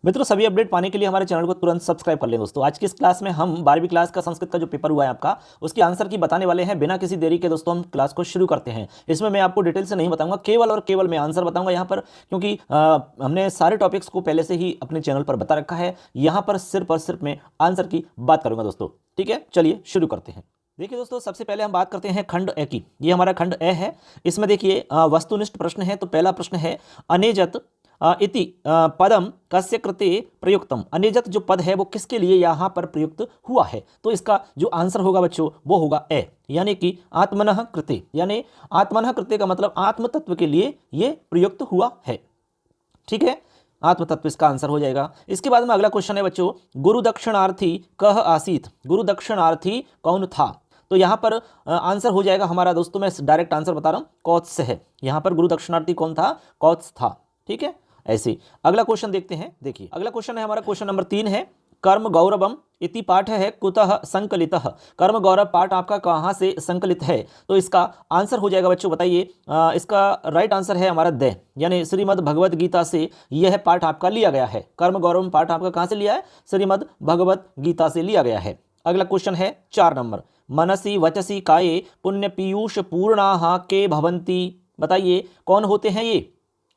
मित्रों, सभी अपडेट पाने के लिए हमारे चैनल को तुरंत सब्सक्राइब कर लें। दोस्तों, आज की इस क्लास में हम 12वीं क्लास का संस्कृत का जो पेपर हुआ है आपका, उसके आंसर की बताने वाले हैं। बिना किसी देरी के दोस्तों हम क्लास को शुरू करते हैं। इसमें मैं आपको डिटेल से नहीं बताऊंगा, केवल और केवल मैं आंसर बताऊंगा यहाँ पर, क्योंकि हमने सारे टॉपिक्स को पहले से ही अपने चैनल पर बता रखा है। यहाँ पर सिर्फ और सिर्फ मैं आंसर की बात करूंगा दोस्तों। ठीक है, चलिए शुरू करते हैं। देखिए दोस्तों, सबसे पहले हम बात करते हैं खंड ए की। ये हमारा खंड ए है। इसमें देखिए वस्तुनिष्ठ प्रश्न है। तो पहला प्रश्न है, अनेजत इति पदम कस्य कृते प्रयुक्तम। अनेजत जो पद है वो किसके लिए यहाँ पर प्रयुक्त हुआ है? तो इसका जो आंसर होगा बच्चों वो होगा ए, यानी कि आत्मनः कृते। यानी आत्मनः कृते का मतलब आत्म तत्व के लिए ये प्रयुक्त हुआ है। ठीक है, आत्म तत्व इसका आंसर हो जाएगा। इसके बाद में अगला क्वेश्चन है बच्चों, गुरु दक्षिणार्थी कह आसीत। गुरु दक्षिणार्थी कौन था? तो यहाँ पर आंसर हो जाएगा हमारा दोस्तों, मैं डायरेक्ट आंसर बता रहा हूँ, कौत्स है। यहाँ पर गुरु दक्षिणार्थी कौन था? कौत्स था। ठीक है, ऐसे अगला क्वेश्चन देखते हैं। देखिए अगला क्वेश्चन है हमारा क्वेश्चन नंबर 3 है, कर्म गौरवम इति पाठ है कुतः संकलितः। कर्म गौरव पाठ आपका कहाँ से संकलित है? तो इसका आंसर हो जाएगा बच्चों, बताइए। इसका राइट आंसर है हमारा द, यानी श्रीमद् भगवत गीता से यह पाठ आपका लिया गया है। कर्म गौरव पाठ आपका कहाँ से लिया है? श्रीमद् भगवत गीता से लिया गया है। अगला क्वेश्चन है 4 नंबर, मनसी वचसी काये पुण्य पीयूष पूर्णाः के भवंती। बताइए कौन होते हैं ये,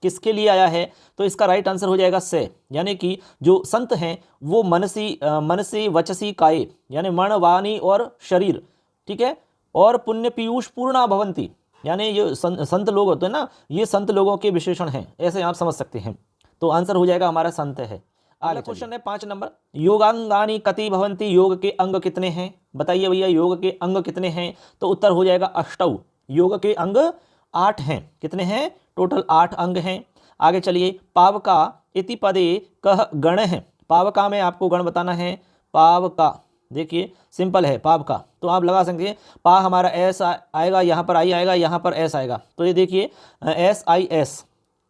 किसके लिए आया है? तो इसका राइट आंसर हो जाएगा से, यानी कि जो संत हैं वो मनसी वचसी काये, यानी मन वाणी और शरीर। ठीक है, और पुण्य पीयूष पूर्णा भवंती, यानी ये संत लोग होते हैं ना, ये संत लोगों के विशेषण हैं, ऐसे आप समझ सकते हैं। तो आंसर हो जाएगा हमारा संत है। अगला क्वेश्चन है 5 नंबर, योगांगानी कति भवंती। योग के अंग कितने हैं? बताइए भैया, योग के अंग कितने हैं? तो उत्तर हो जाएगा अष्टौ। योग के अंग 8 हैं। कितने हैं? टोटल 8 अंग हैं। आगे चलिए, पावका इति पदे कह गण है। पावका में आपको गण बताना है। पावका देखिए सिंपल है, पावका तो आप लगा सकते हैं, पा हमारा एस आएगा, यहाँ पर आई आएगा, यहाँ पर एस आएगा। तो ये देखिए एस आई एस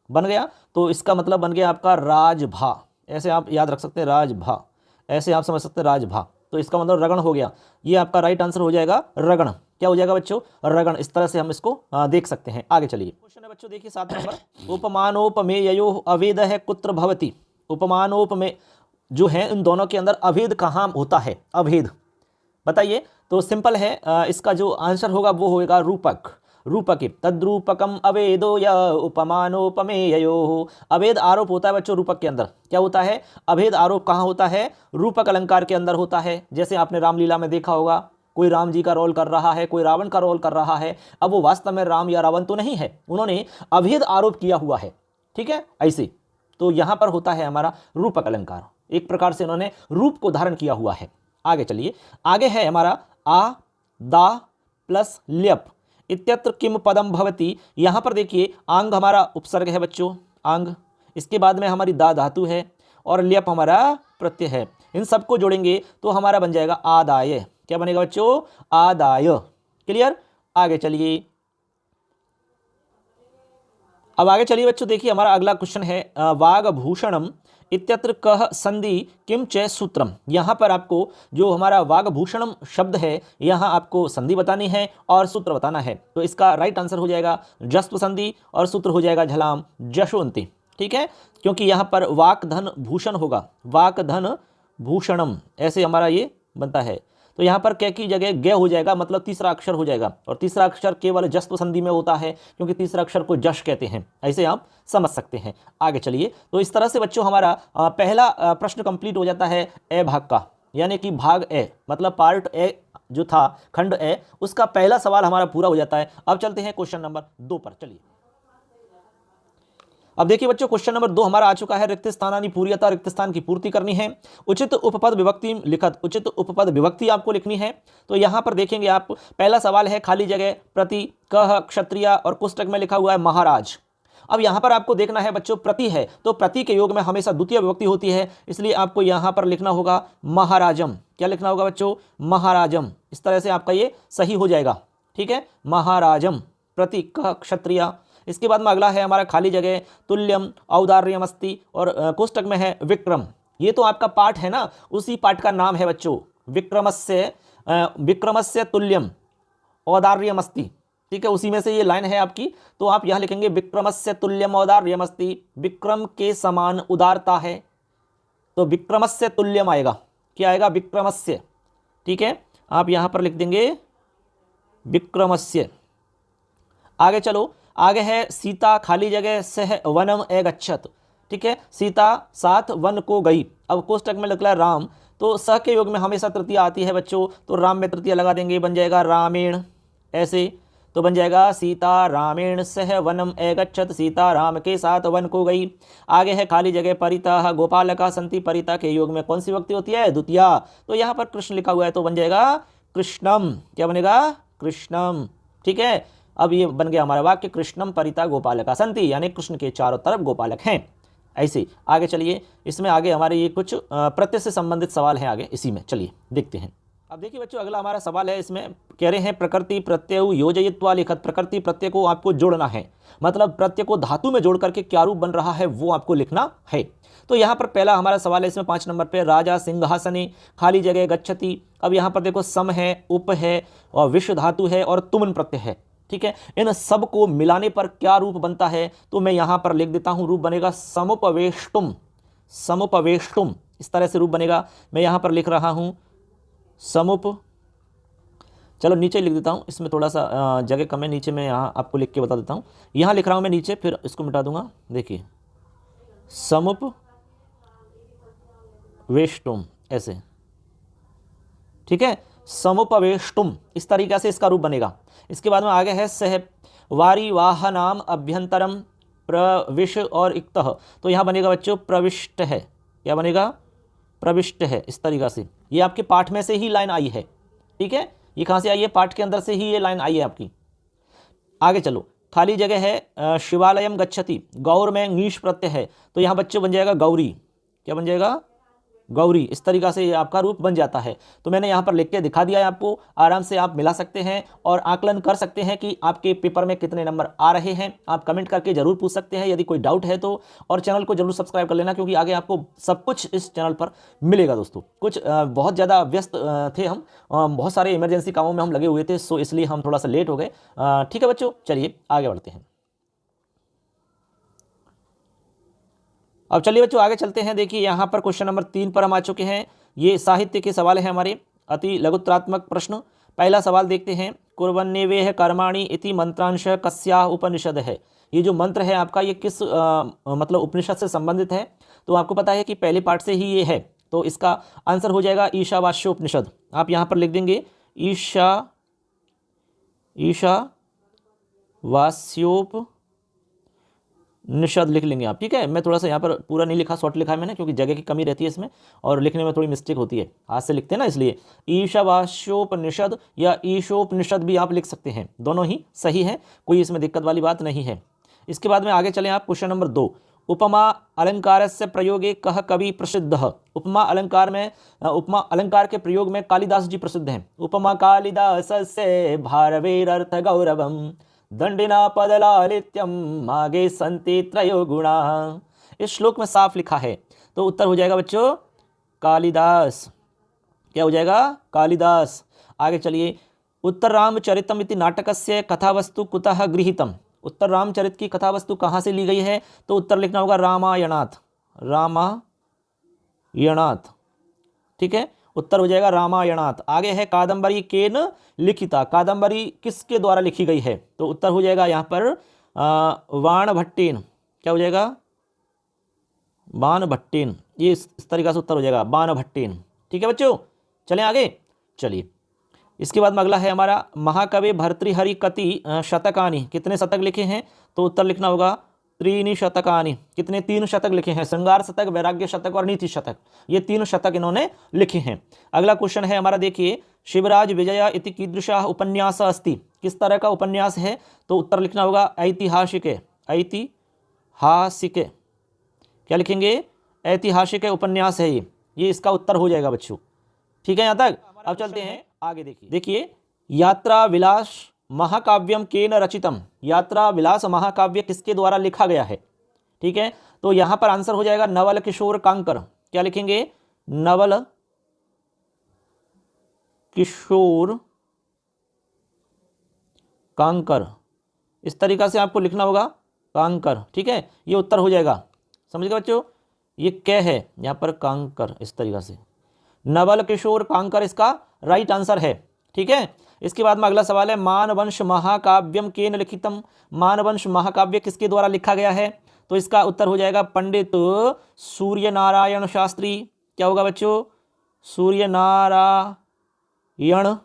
बन गया, तो इसका मतलब बन गया आपका राजभा। ऐसे आप याद रख सकते हैं, राजभा, ऐसे आप समझ सकते हैं राजभा। तो इसका मतलब रगण हो गया। ये आपका राइट आंसर हो जाएगा रगण। क्या हो जाएगा बच्चों? रगण। इस तरह से हम इसको देख सकते हैं। आगे चलिए, क्वेश्चन है बच्चों देखिए 7 नंबर, उपमानोपमेयो अवेद है कुत्र भवति। उपमानोपमेय जो है इन दोनों के अंदर अभेद कहाँ होता है? अभेद बताइए। तो सिंपल है, इसका जो आंसर होगा वो होगा रूपक। रूपके तद्रूपकम अवेदो या उपमानोपमेयो। अभेद आरोप होता है बच्चों रूपक के अंदर। क्या होता है? अभेद आरोप कहाँ होता है? रूपक अलंकार के अंदर होता है। जैसे आपने रामलीला में देखा होगा, कोई राम जी का रोल कर रहा है, कोई रावण का रोल कर रहा है। अब वो वास्तव में राम या रावण तो नहीं है, उन्होंने अभेद आरोप किया हुआ है। ठीक है, ऐसे तो यहाँ पर होता है हमारा रूपक अलंकार। एक प्रकार से उन्होंने रूप को धारण किया हुआ है। आगे चलिए, आगे है हमारा आ दा प्लस ल्यप इत्यत्र किम पदम भवति। यहाँ पर देखिए आंग हमारा उपसर्ग है बच्चों, आंग। इसके बाद में हमारी दा धातु है और ल्यप हमारा प्रत्यय है। इन सबको जोड़ेंगे तो हमारा बन जाएगा आदाय। क्या बनेगा बच्चों? आदाय। क्लियर? आगे चलिए, अब आगे चलिए बच्चों, देखिए हमारा अगला क्वेश्चन है, वागभूषणम इत्यत्र कह संधि किम च सूत्रम। यहाँ पर आपको जो हमारा वागभूषणम शब्द है, यहाँ आपको संधि बतानी है और सूत्र बताना है। तो इसका राइट आंसर हो जाएगा जस्व संधि और सूत्र हो जाएगा झलाम जशोन्ति। ठीक है, क्योंकि यहाँ पर वाक धन भूषण होगा, वाक धन भूषणम, ऐसे हमारा ये बनता है। तो यहाँ पर कै की जगह गे हो जाएगा, मतलब तीसरा अक्षर हो जाएगा। और तीसरा अक्षर केवल जस्व संधि में होता है, क्योंकि तीसरा अक्षर को जश कहते हैं। ऐसे आप समझ सकते हैं। आगे चलिए, तो इस तरह से बच्चों हमारा पहला प्रश्न कंप्लीट हो जाता है ए भाग का, यानी कि भाग ए मतलब पार्ट ए जो था, खंड ए, उसका पहला सवाल हमारा पूरा हो जाता है। अब चलते हैं क्वेश्चन नंबर 2 पर। चलिए अब देखिए बच्चों, क्वेश्चन नंबर 2 हमारा आ चुका है, रिक्त स्थानानि पूर्यता। रिक्त स्थान की पूर्ति करनी है। उचित उपपद विभक्ति लिखत। उचित उपपद विभक्ति आपको लिखनी है। तो यहाँ पर देखेंगे आप, पहला सवाल है खाली जगह प्रति कह क्षत्रिय और पुस्तक में लिखा हुआ है महाराज। अब यहाँ पर आपको देखना है बच्चों, प्रति है तो प्रति के योग में हमेशा द्वितीय विभक्ति होती है, इसलिए आपको यहाँ पर लिखना होगा महाराजम। क्या लिखना होगा बच्चों? महाराजम। इस तरह से आपका ये सही हो जाएगा। ठीक है, महाराजम प्रति कह क्षत्रिय। इसके बाद में अगला है हमारा खाली जगह तुल्यम औदार्यमस्ति और कोष्टक में है विक्रम। ये तो आपका पाठ है ना, उसी पाठ का नाम है बच्चों, विक्रमस्य तुल्यम औदार्यमस्ति। ठीक है, उसी में से ये लाइन है आपकी। तो आप यहाँ लिखेंगे विक्रमस्य तुल्यम औदार्यमस्ति, विक्रम के समान उदारता है। तो विक्रमस्य तुल्यम आएगा। क्या आएगा? विक्रमस्य। ठीक है, आप यहां पर लिख देंगे विक्रमस्य। आगे चलो, आगे है सीता खाली जगह सह वनम एगच्छत। ठीक है, सीता साथ वन को गई। अब कोष्टक में निकला राम, तो स के योग में हमेशा तृतीया आती है बच्चों, तो राम में तृतीया लगा देंगे, बन जाएगा रामेण। ऐसे तो बन जाएगा सीता रामेण सह वनम एगच्छत, सीता राम के साथ वन को गई। आगे है खाली जगह परितः गोपालका संति। परितः के योग में कौन सी विभक्ति होती है? द्वितीया। तो यहाँ पर कृष्ण लिखा हुआ है तो बन जाएगा कृष्णम। क्या बनेगा? कृष्णम। ठीक है, अब ये बन गया हमारा वाक्य, कृष्णम परिता गोपालका संति, यानी कृष्ण के चारों तरफ गोपालक हैं। ऐसे आगे चलिए, इसमें आगे हमारे ये कुछ प्रत्यय से संबंधित सवाल हैं आगे इसी में, चलिए देखते हैं। अब देखिए बच्चों, अगला हमारा सवाल है, इसमें कह रहे हैं प्रकृति प्रत्यय योजयित्वा लिखत। प्रकृति प्रत्यय को आपको जोड़ना है, मतलब प्रत्यय को धातु में जोड़ करके क्या रूप बन रहा है वो आपको लिखना है। तो यहाँ पर पहला हमारा सवाल है इसमें 5 नंबर पे, राजा सिंहासने खाली जगह गच्छति। अब यहाँ पर देखो सम है, उप है और विश्व धातु है और तुमन प्रत्यय है। ठीक है, इन सब को मिलाने पर क्या रूप बनता है? तो मैं यहाँ पर लिख देता हूँ, रूप बनेगा समुपवेष्टुम। समुपवेष्टुम इस तरह से रूप बनेगा। मैं यहाँ पर लिख रहा हूँ समुप, चलो नीचे लिख देता हूँ, इसमें थोड़ा सा जगह कम है, नीचे मैं यहाँ आपको लिख के बता देता हूँ। यहाँ लिख रहा हूँ मैं नीचे, फिर इसको मिटा दूंगा। देखिए समुप वेष्टुम ऐसे। ठीक है, समुपवेष्टुम इस तरीके से इसका रूप बनेगा। इसके बाद में आगे है सह वारी वाहनाम अभ्यंतरम प्रविश और इक्तः। तो यहाँ बनेगा बच्चों प्रविष्ट है। क्या बनेगा? प्रविष्ट है। इस तरीक़ा से ये आपके पाठ में से ही लाइन आई है। ठीक है, ये कहाँ से आई है? पाठ के अंदर से ही ये लाइन आई है आपकी। आगे चलो, खाली जगह है शिवालयम गच्छति। गौर में ङीश प्रत्यय है, तो यहाँ बच्चों बन जाएगा गौरी। क्या बन जाएगा? गौरी। इस तरीक़ा से ये आपका रूप बन जाता है। तो मैंने यहाँ पर लिख के दिखा दिया है आपको, आराम से आप मिला सकते हैं और आकलन कर सकते हैं कि आपके पेपर में कितने नंबर आ रहे हैं। आप कमेंट करके ज़रूर पूछ सकते हैं यदि कोई डाउट है तो, और चैनल को जरूर सब्सक्राइब कर लेना क्योंकि आगे आपको सब कुछ इस चैनल पर मिलेगा दोस्तों। कुछ बहुत ज़्यादा व्यस्त थे हम, बहुत सारे इमरजेंसी कामों में हम लगे हुए थे, सो इसलिए हम थोड़ा सा लेट हो गए। ठीक है बच्चों, चलिए आगे बढ़ते हैं। अब चलिए बच्चों आगे चलते हैं। देखिए यहाँ पर क्वेश्चन नंबर 3 पर हम आ चुके हैं। ये साहित्य के सवाल हैं हमारे, अति लघुत्रात्मक प्रश्न। पहला सवाल देखते हैं, कुर्वन्नेवेह कर्माणि इति मंत्रांश कस्या उपनिषद है। ये जो मंत्र है आपका, ये किस मतलब उपनिषद से संबंधित है? तो आपको पता है कि पहले पार्ट से ही ये है, तो इसका आंसर हो जाएगा ईशावास्योपनिषद। आप यहाँ पर लिख देंगे ईशावास्योपनिषद लिख लेंगे आप। ठीक है, मैं थोड़ा सा यहाँ पर पूरा नहीं लिखा, शॉर्ट लिखा है मैंने, क्योंकि जगह की कमी रहती है इसमें और लिखने में थोड़ी मिस्टेक होती है, हाथ से लिखते हैं ना, इसलिए ईशावास्योपनिषद या ईशोपनिषद भी आप लिख सकते हैं, दोनों ही सही है, कोई इसमें दिक्कत वाली बात नहीं है। इसके बाद में आगे चलें आप, क्वेश्चन नंबर 2, उपमा अलंकार से प्रयोगे कह कवि प्रसिद्ध। उपमा अलंकार में, उपमा अलंकार के प्रयोग में कालिदास जी प्रसिद्ध हैं। उपमा कालिदास से भारवेरर्थ गौरवम दंडिना पदलालित्यम मागे संति त्रयो गुणा। इस श्लोक में साफ लिखा है, तो उत्तर हो जाएगा बच्चों कालिदास। क्या हो जाएगा? कालिदास। आगे चलिए, उत्तर रामचरितम इति नाटकस्य कथावस्तु कुतः गृहीतम। उत्तर रामचरित की कथावस्तु कहाँ से ली गई है? तो उत्तर लिखना होगा रामायणात। रामायणात। ठीक है, उत्तर हो जाएगा रामायणात। आगे है कादंबरी केन लिखिता। कादंबरी किसके द्वारा लिखी गई है? तो उत्तर हो जाएगा यहाँ पर बाणभट्टेन। क्या हो जाएगा? बाणभट्टेन। ये इस तरीका से उत्तर हो जाएगा बाणभट्टेन। ठीक है बच्चों, चलें आगे। चलिए, इसके बाद में अगला है हमारा, महाकवि भर्तृहरि कति शतकानि। कितने शतक लिखे हैं? तो उत्तर लिखना होगा त्रीनि शतकानि। कितने? 3 शतक लिखे हैं। श्रृंगार शतक, वैराग्य शतक और नीति शतक, ये 3 शतक इन्होंने लिखे हैं। अगला क्वेश्चन है हमारा, देखिए, शिवराज विजय इति कीदृशः उपन्यास अस्ति। किस तरह का उपन्यास है? तो उत्तर लिखना होगा ऐतिहासिक। ऐतिहासिक। क्या लिखेंगे? ऐतिहासिक उपन्यास है ये इसका उत्तर हो जाएगा बच्चों। ठीक है यहाँ तक। अब चलते हैं आगे। देखिए, यात्रा विलास महाकाव्यम केन रचितम। यात्रा विलास महाकाव्य किसके द्वारा लिखा गया है? ठीक है, तो यहां पर आंसर हो जाएगा नवल किशोर कांकर। क्या लिखेंगे? नवल किशोर कांकर। इस तरीका से आपको लिखना होगा कांकर। ठीक है, ये उत्तर हो जाएगा। समझ गए बच्चों? ये कै है, यहाँ पर कांकर, इस तरीक़ा से नवल किशोर कांकर इसका राइट आंसर है। ठीक है, इसके बाद में अगला सवाल है मानवंश महाकाव्यम केन लिखितम। मानवंश महाकाव्य किसके द्वारा लिखा गया है? तो इसका उत्तर हो जाएगा पंडित सूर्य नारायण शास्त्री। क्या होगा बच्चों? सूर्य नारायण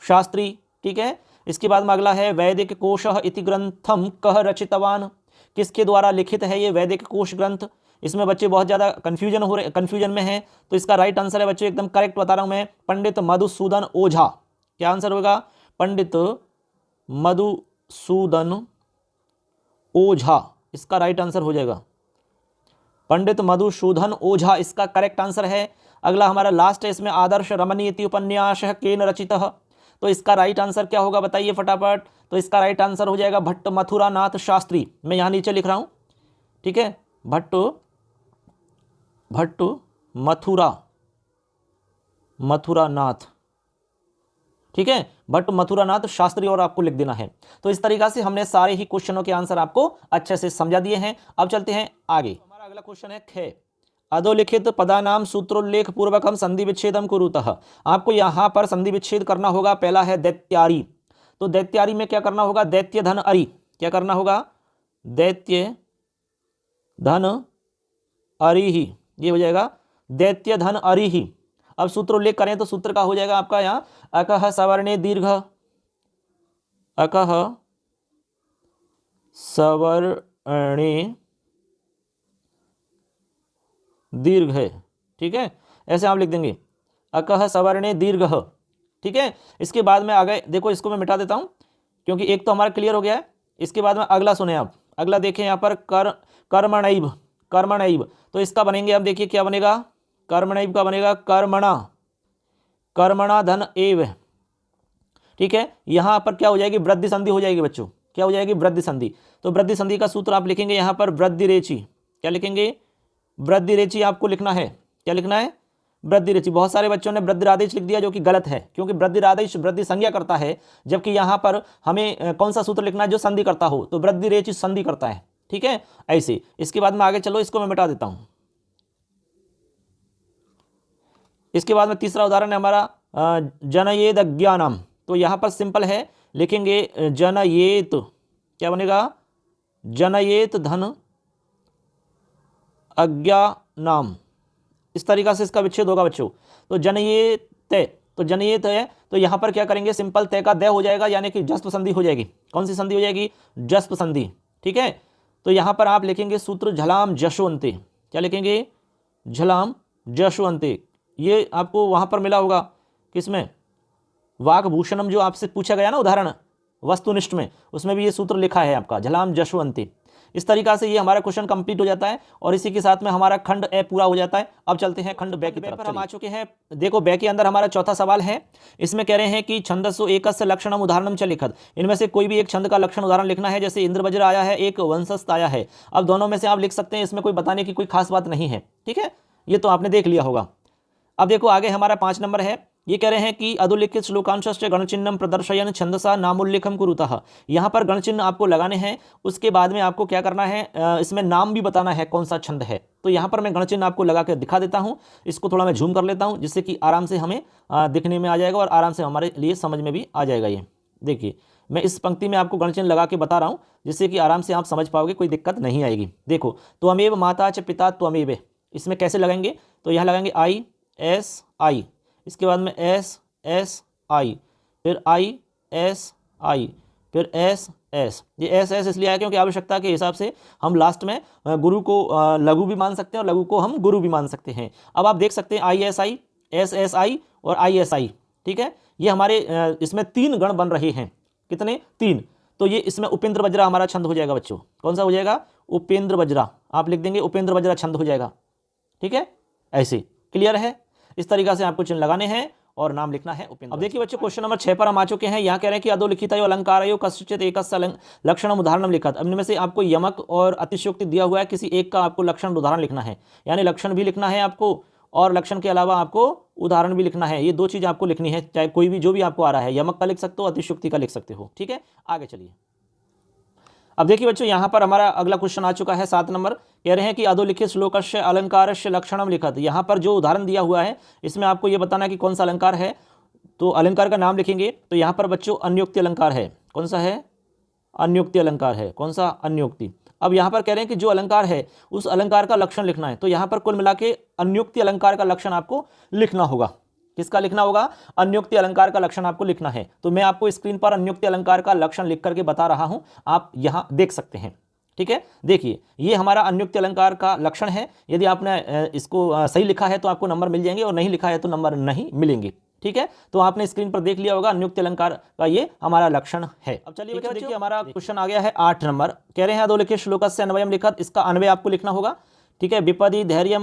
शास्त्री। ठीक है, इसके बाद में अगला है वैदिक कोशः इति ग्रंथम कह रचितवान। किसके द्वारा लिखित है ये वैदिक कोश ग्रंथ? इसमें बच्चे बहुत ज़्यादा कन्फ्यूजन में हैं, तो इसका राइट आंसर है बच्चों, एकदम करेक्ट बता रहा हूँ मैं, पंडित मधुसूदन ओझा। क्या आंसर होगा? पंडित मधुसूदन ओझा इसका राइट आंसर हो जाएगा। पंडित मधुसूदन ओझा इसका करेक्ट आंसर है। अगला हमारा लास्ट है, इसमें आदर्श रमणीयति उपन्यास केन रचितः। तो इसका राइट आंसर क्या होगा बताइए फटाफट। तो इसका राइट आंसर हो जाएगा भट्ट मथुरा नाथ शास्त्री। मैं यहाँ नीचे लिख रहा हूँ, ठीक है, भट्ट मथुरा नाथ। ठीक है, भट्ट मथुरा नाथ शास्त्री और आपको लिख देना है। तो इस तरीका से हमने सारे ही क्वेश्चनों के आंसर आपको अच्छे से समझा दिए हैं। अब चलते हैं आगे। हमारा अगला क्वेश्चन है ख, अधोलिखित पदानाम सूत्रोल्लेख पूर्वक हम संधि विच्छेदम कुरुतः। आपको यहाँ पर संधि विच्छेद करना होगा। पहला है दैत्यारी। तो दैत्यारी में क्या करना होगा? दैत्य धन अरि। क्या करना होगा? दैत्य धन अरि ही, ये हो जाएगा दैत्य धन अरि ही। अब सूत्र उल्लेख करें तो सूत्र का हो जाएगा आपका यहाँ अकह सवर्णे दीर्घ, अकह सवर्णे दीर्घ है। ठीक है, ऐसे आप लिख देंगे अकह सवर्णे दीर्घ। ठीक है, इसके बाद में आगे देखो, इसको मैं मिटा देता हूं क्योंकि एक तो हमारा क्लियर हो गया है। इसके बाद में अगला सुने आप, अगला देखें यहाँ पर कर्मणैव। तो इसका बनेंगे, अब देखिए क्या बनेगा, कर्मणैव का बनेगा कर्मणा धन एव। ठीक है, यहाँ पर क्या हो जाएगी? वृद्धि संधि हो जाएगी बच्चों। क्या हो जाएगी? वृद्धि संधि। तो वृद्धि संधि का सूत्र आप लिखेंगे यहाँ पर वृद्धि रेचि। क्या लिखेंगे? वृद्धि रेचि आपको लिखना है। क्या लिखना है? वृद्धि रेचि। बहुत सारे बच्चों ने वृद्धिरादेश लिख दिया जो कि गलत है, क्योंकि वृद्धिरादेश वृद्धि संज्ञा करता है, जबकि यहाँ पर हमें कौन सा सूत्र लिखना है? जो संधि करता हो। तो वृद्धि रेचि संधि करता है। ठीक है, ऐसे। इसके बाद में आगे चलो, इसको मैं मिटा देता हूं। इसके बाद में तीसरा उदाहरण है हमारा जनयेद अज्ञानम। तो यहां पर सिंपल है, लिखेंगे जनयेत। क्या बनेगा? जनयेत धन अज्ञानम। इस तरीका से इसका विच्छेद होगा बच्चों। तो जनयेत, तो जनयेत है, तो यहां पर क्या करेंगे? सिंपल तय का दय हो जाएगा, यानी कि जस्प संधि हो जाएगी। कौन सी संधि हो जाएगी? जस्प संधि। ठीक है, तो यहां पर आप लिखेंगे सूत्र झलाम जशवंते। क्या लिखेंगे? झलाम जशवंते। ये आपको वहां पर मिला होगा, किसमें? वाकभूषणम, जो आपसे पूछा गया ना उदाहरण वस्तुनिष्ठ में, उसमें भी ये सूत्र लिखा है आपका, झलाम जशवंते। इस तरीका से ये हमारा क्वेश्चन कंप्लीट हो जाता है और इसी के साथ में हमारा खंड ए पूरा हो जाता है। अब चलते हैं खंड बे की तरफ। हम आ चुके हैं। देखो, बे के अंदर हमारा चौथा सवाल है। इसमें कह रहे हैं कि छंदस्सु एकस्य लक्षणम उदाहरणम च लिखत। इनमें से कोई भी एक छंद का लक्षण उदाहरण लिखना है। जैसे इंद्रवज्र आया है, एक वंशस्थ आया है। अब दोनों में से आप लिख सकते हैं, इसमें कोई बताने की कोई खास बात नहीं है। ठीक है, ये तो आपने देख लिया होगा। अब देखो आगे हमारा 5 नंबर है। ये कह रहे हैं कि अधोलिखित श्लोकांशश्च गणचिन्हम प्रदर्शयन छंदसा नामोल्लेखम कुरुतः। यहाँ पर गणचिन्ह आपको लगाने हैं, उसके बाद में आपको क्या करना है? इसमें नाम भी बताना है कौन सा छंद है। तो यहाँ पर मैं गणचिन्ह आपको लगा कर दिखा देता हूँ। इसको थोड़ा मैं झूम कर लेता हूँ, जिससे कि आराम से हमें दिखने में आ जाएगा और आराम से हमारे लिए समझ में भी आ जाएगा। ये देखिए, मैं इस पंक्ति में आपको गणचिन्ह लगा के बता रहा हूँ, जिससे कि आराम से आप समझ पाओगे, कोई दिक्कत नहीं आएगी। देखो, त्वमेव माता च पिता त्वमेव, इसमें कैसे लगाएंगे? तो यहाँ लगाएंगे ISI, इसके बाद में SSI, फिर ISI, फिर SS। ये SS इसलिए आया क्योंकि आवश्यकता के हिसाब से हम लास्ट में गुरु को लघु भी मान सकते हैं और लघु को हम गुरु भी मान सकते हैं। अब आप देख सकते हैं ISI, SSI और ISI। ठीक है, ये हमारे इसमें 3 गण बन रहे हैं। कितने? 3। तो ये इसमें उपेंद्र वज्रा हमारा छंद हो जाएगा बच्चों। कौन सा हो जाएगा? उपेंद्र वज्रा। आप लिख देंगे उपेंद्र वज्रा छंद हो जाएगा। ठीक है, ऐसे। क्लियर है? इस तरीका से आपको चिन्ह लगाने हैं और नाम लिखना है उपेंद्र। अब देखिए बच्चों, क्वेश्चन नंबर 6 पर हम आ चुके हैं। यहाँ कह रहे हैं कि अधोलिखितयो अलंकारयो कस्यचित् एकस्य लक्षणम उदाहरणम लिखत। अब इनमें से आपको यमक और अतिशयोक्ति दिया हुआ है, किसी एक का आपको लक्षण उदाहरण लिखना है। यानी लक्षण भी लिखना है आपको और लक्षण के अलावा आपको उदाहरण भी लिखना है। ये 2 चीज़ आपको लिखनी है, चाहे कोई भी जो भी आपको आ रहा है। यमक का लिख सकते हो, अतिशयोक्ति का लिख सकते हो। ठीक है, आगे चलिए। अब देखिए बच्चों, यहाँ पर हमारा अगला क्वेश्चन आ चुका है 7 नंबर। कह रहे हैं कि अधोलिखित श्लोकस्य अलंकारस्य लक्षणम लिखत। यहाँ पर जो उदाहरण दिया हुआ है इसमें आपको ये बताना है कि कौन सा अलंकार है। तो अलंकार का नाम लिखेंगे। तो यहाँ पर बच्चों अन्योक्ति अलंकार है। कौन सा है? अन्योक्ति अलंकार है। कौन सा? अन्योक्ति। अब यहाँ पर कह रहे हैं कि जो अलंकार है उस अलंकार का लक्षण लिखना है। तो यहाँ पर कुल मिला के अन्योक्ति अलंकार का लक्षण आपको लिखना होगा। किसका लिखना होगा? अन्योक्ति अलंकार का लक्षण आपको लिखना है। तो मैं आपको स्क्रीन पर अन्योक्ति अलंकार का लक्षण लिख करके बता रहा हूं, आप यहां देख सकते हैं। ठीक है, देखिए ये हमारा अन्योक्ति अलंकार का लक्षण है। यदि आपने इसको सही लिखा है तो आपको नंबर मिल जाएंगे और नहीं लिखा है तो नंबर नहीं मिलेंगे। ठीक है, तो आपने स्क्रीन पर देख लिया होगा अन्योक्ति अलंकार का ये हमारा लक्षण है। अब चलिए देखिए हमारा क्वेश्चन आ गया है 8 नंबर। कह रहे हैं अधोलिखित श्लोकस्य अन्वयम लिखत। इसका अन्वय आपको लिखना होगा। ठीक है, विपदि धैर्य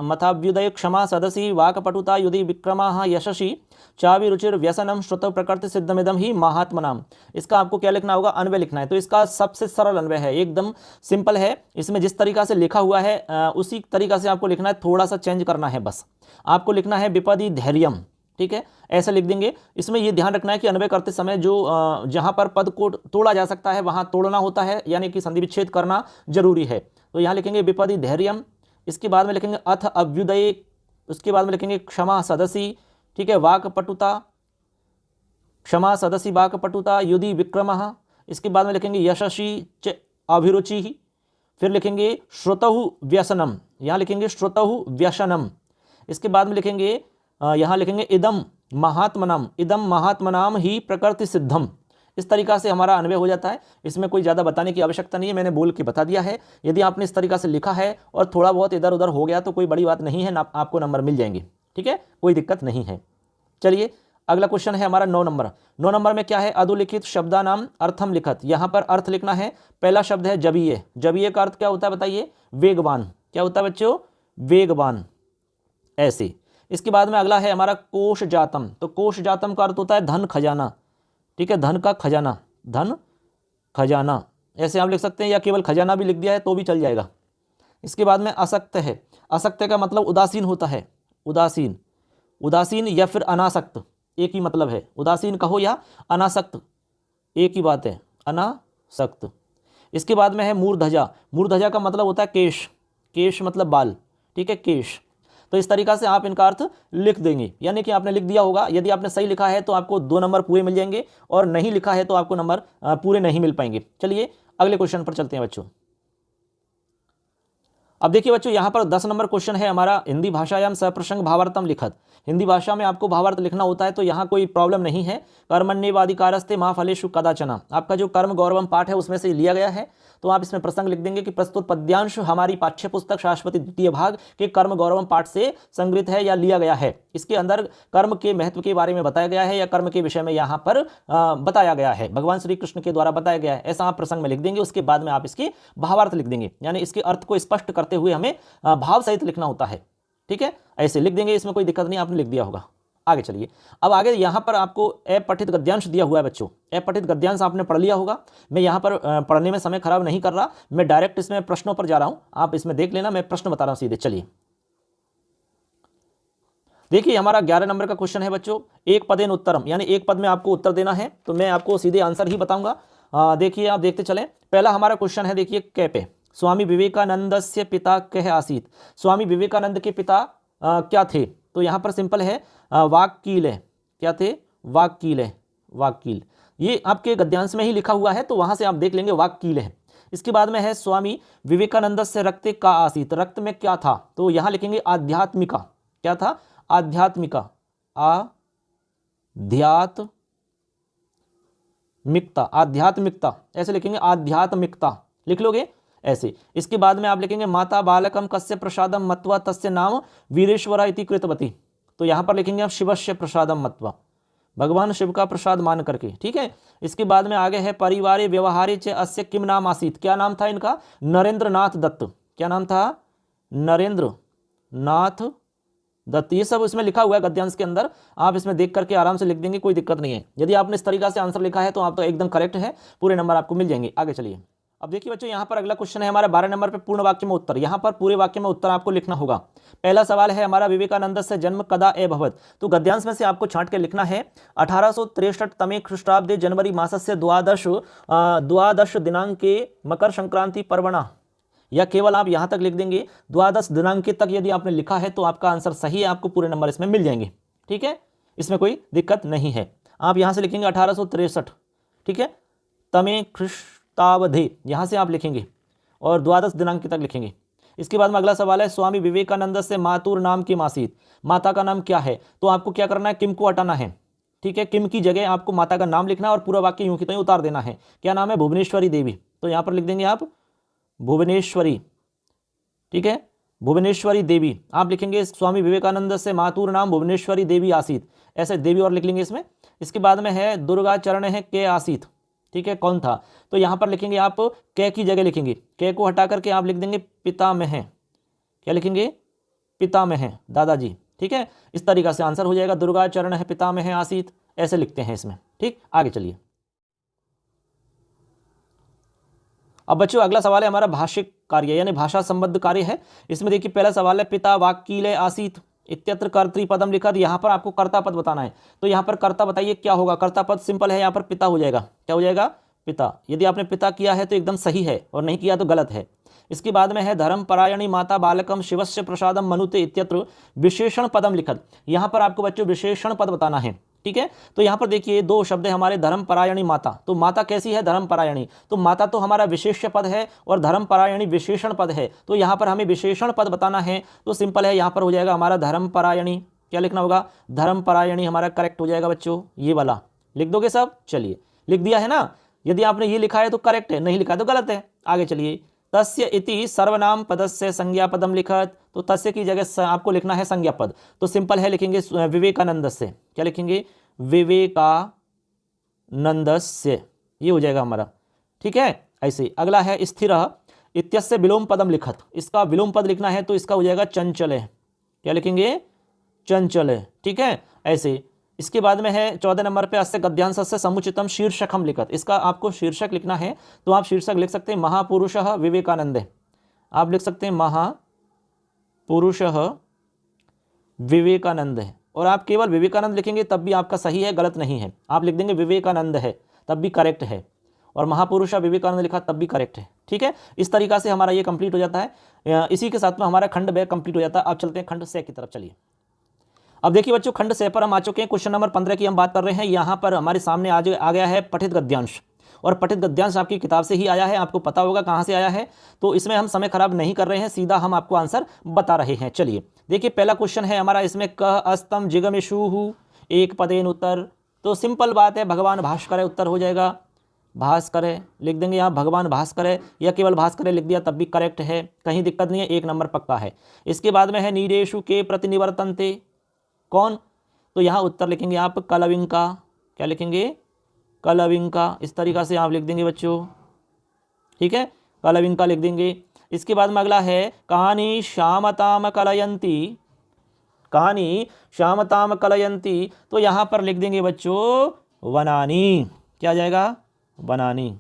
मथाभ्युदय क्षमा सदसी वाकपटुता युधि विक्रमा यशसी चाविरुचिर व्यसनम श्रुत प्रकृति सिद्धमिदम ही महात्मनाम। इसका आपको क्या लिखना होगा? अन्वय लिखना है। तो इसका सबसे सरल अन्वय है, एकदम सिंपल है। इसमें जिस तरीका से लिखा हुआ है उसी तरीका से आपको लिखना है, थोड़ा सा चेंज करना है बस। आपको लिखना है विपदि धैर्यम। ठीक है, ऐसा लिख देंगे। इसमें यह ध्यान रखना है कि अन्वय करते समय जो जहां पर पद को तोड़ा जा सकता है वहां तोड़ना होता है, यानी कि संधि विच्छेद करना जरूरी है। तो यहाँ लिखेंगे विपदि धैर्यम, इसके बाद में लिखेंगे अथ अभ्युदय, उसके बाद में लिखेंगे क्षमा सदसी। ठीक है, वाकपटुता, क्षमा सदसी वाकपटुता युधि विक्रमः। इसके बाद में लिखेंगे यशसी च अभिरुचि। फिर लिखेंगे श्रुतहु व्यसनम, यहाँ लिखेंगे श्रुतहु व्यसनम। इसके बाद में लिखेंगे यहाँ लिखेंगे इदम महात्मनाम, इदम महात्मनाम ही प्रकृति सिद्धम। इस तरीका से हमारा अन्वय हो जाता है। इसमें कोई ज़्यादा बताने की आवश्यकता नहीं है, मैंने बोल के बता दिया है। यदि आपने इस तरीका से लिखा है और थोड़ा बहुत इधर उधर हो गया तो कोई बड़ी बात नहीं है, आपको नंबर मिल जाएंगे। ठीक है, कोई दिक्कत नहीं है। चलिए अगला क्वेश्चन है हमारा 9 नंबर। 9 नंबर में क्या है? अधोलिखित शब्दानाम अर्थम लिखत। यहाँ पर अर्थ लिखना है। पहला शब्द है जबीये। जबीये का अर्थ क्या होता है बताइए? वेगवान। क्या होता है बच्चों? वेगवान, ऐसे। इसके बाद में अगला है हमारा कोश जातम। तो कोश जातम का अर्थ होता है धन खजाना। ठीक है, धन का खजाना, धन खजाना ऐसे आप लिख सकते हैं, या केवल खजाना भी लिख दिया है तो भी चल जाएगा। इसके बाद में असक्त है। असक्त का मतलब उदासीन होता है। उदासीन, उदासीन या फिर अनासक्त, एक ही मतलब है। उदासीन कहो या अनासक्त, एक ही बात है, अनासक्त। इसके बाद में है मूर्धजा। मूर्धजा का मतलब होता है केश। केश मतलब बाल। ठीक है, केश। तो इस तरीका से आप इनका अर्थ लिख देंगे, यानी कि आपने लिख दिया होगा। यदि आपने सही लिखा है तो आपको 2 नंबर पूरे मिल जाएंगे, और नहीं लिखा है तो आपको नंबर पूरे नहीं मिल पाएंगे। चलिए अगले क्वेश्चन पर चलते हैं बच्चों। अब देखिए बच्चों, यहाँ पर 10 नंबर क्वेश्चन है हमारा हिंदी भाषायाम सप्रसंग भावार्थम लिखत। हिंदी भाषा में आपको भावार्थ लिखना होता है, तो यहाँ कोई प्रॉब्लम नहीं है। कर्मण्येवाधिकारस्ते मा फलेषु कदाचन, आपका जो कर्म गौरवम पाठ है उसमें से लिया गया है। तो आप इसमें प्रसंग लिख देंगे कि प्रस्तुत पद्यांश हमारी पाठ्य पुस्तक शाश्वती द्वितीय भाग के कर्म गौरवम पाठ से संग्रहित है या लिया गया है। इसके अंदर कर्म के महत्व के बारे में बताया गया है, या कर्म के विषय में यहाँ पर बताया गया है, भगवान श्री कृष्ण के द्वारा बताया गया है, ऐसा आप प्रसंग में लिख देंगे। उसके बाद में आप इसके भावार्थ लिख देंगे, यानी इसके अर्थ को स्पष्ट करते हुए हमें भाव सहित लिखना होता है। ठीक है, ऐसे लिख देंगे, इसमें कोई दिक्कत नहीं, आपने लिख दिया होगा। आगे चलिए, अब आगे यहाँ पर आपको अपठित गद्यांश दिया हुआ है बच्चों। अपठित गद्यांश आपने पढ़ लिया होगा। मैं यहाँ पर पढ़ने में समय खराब नहीं कर रहा, मैं डायरेक्ट इसमें प्रश्नों पर जा रहा हूं। आप इसमें देख लेना, मैं प्रश्न बता रहा हूं सीधे। चलिए देखिए, हमारा 11 नंबर का क्वेश्चन है बच्चों, एक पदेन उत्तरम, यानी एक पद में आपको उत्तर देना है। तो मैं आपको सीधे आंसर ही बताऊंगा। देखिए आप देखते चलें। पहला हमारा क्वेश्चन है, देखिए कै पे, स्वामी विवेकानंद से पिता कह आसीत। स्वामी विवेकानंद के पिता क्या थे? तो यहाँ पर सिंपल है, वाक्कील है। क्या थे? वाक्कील है, वाक्कील। ये आपके गद्यांश में ही लिखा हुआ है, तो वहां से आप देख लेंगे वाक्कील है। इसके बाद में है स्वामी विवेकानंद से रक्त का आसीत। रक्त में क्या था? तो यहाँ लिखेंगे आध्यात्मिका। क्या था? आध्यात्मिका, आध्यात्मिकता, आध्यात्मिकता ऐसे लिखेंगे, आध्यात्मिकता लिख लोगे ऐसे। इसके बाद में आप लिखेंगे माता बालकम कस्य प्रसादम मत्वा तस्य नाम वीरेश्वरा इति कृतवती। तो यहां पर लिखेंगे आप शिवस्य प्रसादम मत्वा, भगवान शिव का प्रसाद मान करके। ठीक है, इसके बाद में आगे है परिवारे व्यवहारे च अस्य किम नाम आसीत। क्या नाम था इनका? नरेंद्र नाथ दत्त। क्या नाम था? नरेंद्र नाथ दत्त। ये सब इसमें लिखा हुआ है गद्यांश के अंदर, आप इसमें देख करके आराम से लिख देंगे, कोई दिक्कत नहीं है। यदि आपने इस तरीका से आंसर लिखा है तो आप तो एकदम करेक्ट है, पूरे नंबर आपको मिल जाएंगे। आगे चलिए, अब देखिए बच्चों, यहाँ पर अगला क्वेश्चन है हमारा 12 नंबर पे पूर्ण वाक्य में उत्तर। यहाँ पर पूरे वाक्य में उत्तर आपको लिखना होगा। पहला सवाल है हमारा, विवेकानंद से जन्म कदा एभवत। तो गद्यांश में से आपको छांट के लिखना है 1863 तमे ख्रीष्टाब्दे जनवरी मासस्य द्वादश दिनांके मकर संक्रांति पर्वणा, या केवल आप यहाँ तक लिख देंगे द्वादश दिनांक तक। यदि आपने लिखा है तो आपका आंसर सही है, आपको पूरे नंबर इसमें मिल जाएंगे। ठीक है, इसमें कोई दिक्कत नहीं है। आप यहाँ से लिखेंगे 1863, ठीक है, तमे ख्रीष्टाब्दे, यहाँ से आप लिखेंगे और द्वादश दिनांक तक लिखेंगे। इसके बाद में अगला सवाल है, स्वामी विवेकानंद से मातुर नाम किम आसीत। माता का नाम क्या है? तो आपको क्या करना है, किम को हटाना है। ठीक है, किम की जगह आपको माता का नाम लिखना है और पूरा वाक्य यूं की त्यों उतार देना है। क्या नाम है? भुवनेश्वरी देवी। तो यहाँ पर लिख देंगे आप भुवनेश्वरी। ठीक है, भुवनेश्वरी देवी आप लिखेंगे। स्वामी विवेकानंद से मातुर नाम भुवनेश्वरी देवी आसीत, ऐसे देवी और लिख लेंगे इसमें। इसके बाद में है दुर्गाचरण है के आसीत। ठीक है, कौन था? तो यहाँ पर लिखेंगे आप कै की जगह लिखेंगे, कै को हटा करके आप लिख देंगे पितामह। क्या लिखेंगे? पितामह, दादाजी। ठीक है, इस तरीका से आंसर हो जाएगा। दुर्गाचरण है पितामह आसीत, ऐसे लिखते हैं इसमें। ठीक, आगे चलिए। अब बच्चों अगला सवाल है हमारा भाषिक कार्य यानी भाषा संबद्ध कार्य है। इसमें देखिए पहला सवाल है, पिता वाक्कीले आसीत इत्यत्र कर्तृपदम लिखा। यहाँ पर आपको कर्ता पद बताना है। तो यहाँ पर कर्ता बताइए क्या होगा? कर्ता पद सिंपल है, यहाँ पर पिता हो जाएगा। क्या हो जाएगा? पिता। यदि आपने पिता किया है तो एकदम सही है और नहीं किया तो गलत है। इसके बाद में है धर्मपरायणी माता बालकम शिवस्य प्रसादम मनुते इत्यत्र विशेषण पदम लिखत। यहाँ पर आपको बच्चों विशेषण पद बताना है। ठीक है, तो यहाँ पर देखिए दो शब्द है हमारे, धर्मपरायणी माता। तो माता कैसी है? धर्मपरायणी। तो माता तो हमारा विशेष्य पद है और धर्मपरायणी विशेषण पद है। तो यहाँ पर हमें विशेषण पद बताना है। तो सिंपल है, यहाँ पर हो जाएगा हमारा धर्मपरायणी। क्या लिखना होगा? धर्मपरायणी हमारा करेक्ट हो जाएगा बच्चों, ये वाला लिख दोगे सब? चलिए, लिख दिया है ना। यदि आपने ये लिखा है तो करेक्ट है, नहीं लिखा तो गलत है। आगे चलिए। तस्य इति सर्वनाम पदस्य संज्ञा पदम लिखत। तो तस्य की जगह आपको लिखना है संज्ञा पद। तो सिंपल है, लिखेंगे विवेकानंद से। क्या लिखेंगे? विवेकानंद से, ये हो जाएगा हमारा। ठीक है, ऐसे। अगला है स्थिर इत्यस्य विलोम पदम लिखत। इसका विलोम पद लिखना है तो इसका हो जाएगा चंचल है। क्या लिखेंगे? चंचल है। ठीक है, ऐसे। इसके बाद में है 14 नंबर पे, अस्य गद्यांश से समुचितम शीर्षकम लिखत। इसका आपको शीर्षक लिखना है। तो आप शीर्षक लिख सकते हैं महापुरुषः विवेकानंद। आप लिख सकते हैं महापुरुषः विवेकानंद है। और आप केवल विवेकानंद लिखेंगे तब भी आपका सही है, गलत नहीं है। आप लिख देंगे विवेकानंद है तब भी करेक्ट है, और महापुरुष विवेकानंद लिखा तब भी करेक्ट है। ठीक है, इस तरीका से हमारा ये कंप्लीट हो जाता है। इसी के साथ में हमारा खंड ब कंप्लीट हो जाता है। अब चलते हैं खंड से की तरफ। चलिए, अब देखिए बच्चों, खंड से पर हम आ चुके हैं। क्वेश्चन नंबर 15 की हम बात कर रहे हैं। यहाँ पर हमारे सामने आज आ गया है पठित गद्यांश, और पठित गद्यांश आपकी किताब से ही आया है। आपको पता होगा कहाँ से आया है। तो इसमें हम समय खराब नहीं कर रहे हैं, सीधा हम आपको आंसर बता रहे हैं। चलिए देखिए, पहला क्वेश्चन है हमारा इसमें, कह अस्तम जिगमिषुः एक पदेन उत्तर। तो सिंपल बात है, भगवान भास्कर है, उत्तर हो जाएगा भास्कर है। लिख देंगे यहाँ भगवान भास्कर है, या केवल भास्कर है लिख दिया तब भी करेक्ट है, कहीं दिक्कत नहीं है, एक नंबर पक्का है। इसके बाद में है नीरेशु के प्रतिनिवर्तन्ते कौन? तो यहाँ उत्तर लिखेंगे आप कलविंका। क्या लिखेंगे? कलविंका। इस तरीका से आप लिख देंगे बच्चों। ठीक है, कलविंका लिख देंगे। इसके बाद में अगला है, कहानी श्यामताम कलयंती। कहानी श्यामताम कलयंती। तो यहाँ पर लिख देंगे बच्चों वनानी। क्या आ जाएगा? बनानी।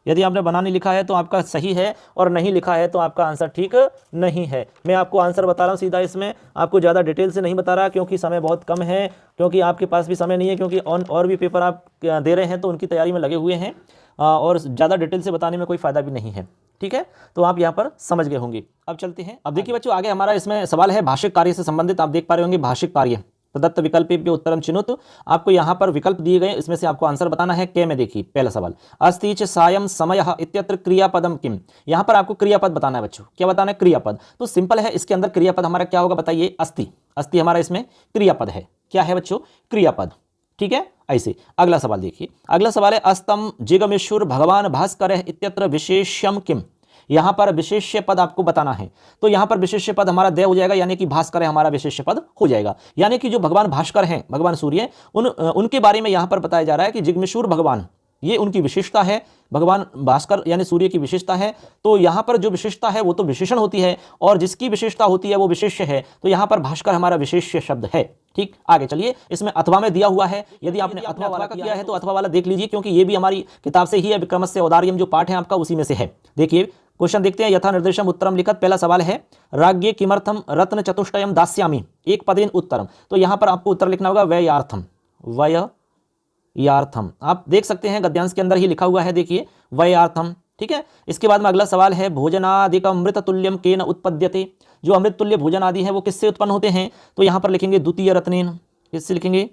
यदि आपने बनानी लिखा है तो आपका सही है, और नहीं लिखा है तो आपका आंसर ठीक नहीं है। मैं आपको आंसर बता रहा हूँ सीधा, इसमें आपको ज़्यादा डिटेल से नहीं बता रहा क्योंकि समय बहुत कम है, क्योंकि आपके पास भी समय नहीं है, क्योंकि और भी पेपर आप दे रहे हैं तो उनकी तैयारी में लगे हुए हैं, और ज़्यादा डिटेल से बताने में कोई फ़ायदा भी नहीं है। ठीक है, तो आप यहाँ पर समझ गए होंगे। अब चलते हैं। अब देखिए बच्चों, आगे हमारा इसमें सवाल है भाषिक कार्य से संबंधित। आप देख पा रहे होंगे भाषिक कार्य प्रदत्त विकल्पेभ्यो उत्तरम चिनुत। आपको यहाँ पर विकल्प दिए गए, इसमें से आपको आंसर बताना है। के में देखिए पहला सवाल, अस्ति च सायं समयः इत्यत्र क्रियापदम किम। यहाँ पर आपको क्रियापद बताना है बच्चों। क्या बताना है? क्रियापद। तो सिंपल है, इसके अंदर क्रियापद हमारा क्या होगा बताइए? अस्ति। अस्ति हमारा इसमें क्रियापद है। क्या है बच्चों? क्रियापद। ठीक है, ऐसे। अगला सवाल देखिए, अगला सवाल है, अस्तम जिगमेश्वर भगवान भास्कर इत्यत्र विशेष्यम किम। यहाँ पर विशेष्य पद आपको बताना है। तो यहाँ पर विशेष्य पद हमारा दे हो जाएगा, यानी कि भास्कर है हमारा विशेष्य पद हो जाएगा। यानी कि जो भगवान भास्कर हैं, भगवान सूर्य, उनके बारे में यहाँ पर बताया जा रहा है कि जिग्मेश्वर भगवान, ये उनकी विशेषता है। भगवान भास्कर यानी सूर्य की विशेषता है। तो यहाँ पर जो विशेषता है वो तो विशेषण होती है, और जिसकी विशेषता होती है वो विशेष्य है। तो यहाँ पर भास्कर हमारा विशेष्य शब्द है। ठीक, आगे चलिए। इसमें अथवा में दिया हुआ है, यदि आपने अथवा वाला किया है तो अथवा वाला देख लीजिए, क्योंकि ये भी हमारी किताब से ही है, विक्रमस्य औदार्यम जो पाठ है आपका उसी में से है। देखिए क्वेश्चन देखते हैं, यथा निर्देशम उत्तरम लिखत। पहला सवाल है राज्ञे किमर्थम रत्न चतुष्टयम दास्यामि एक पदेन उत्तरम। तो यहां पर आपको उत्तर लिखना होगा वयार्थम, वयार्थम। आप देख सकते हैं गद्यांश के अंदर ही लिखा हुआ है, देखिए वयार्थम। ठीक है, इसके बाद में अगला सवाल है भोजनादिक अमृत तुल्यम केन उत्पद्यते। जो अमृत तुल्य भोजन आदि है वो किससे उत्पन्न होते हैं? तो यहां पर लिखेंगे द्वितीय रत्नेन। किससे लिखेंगे?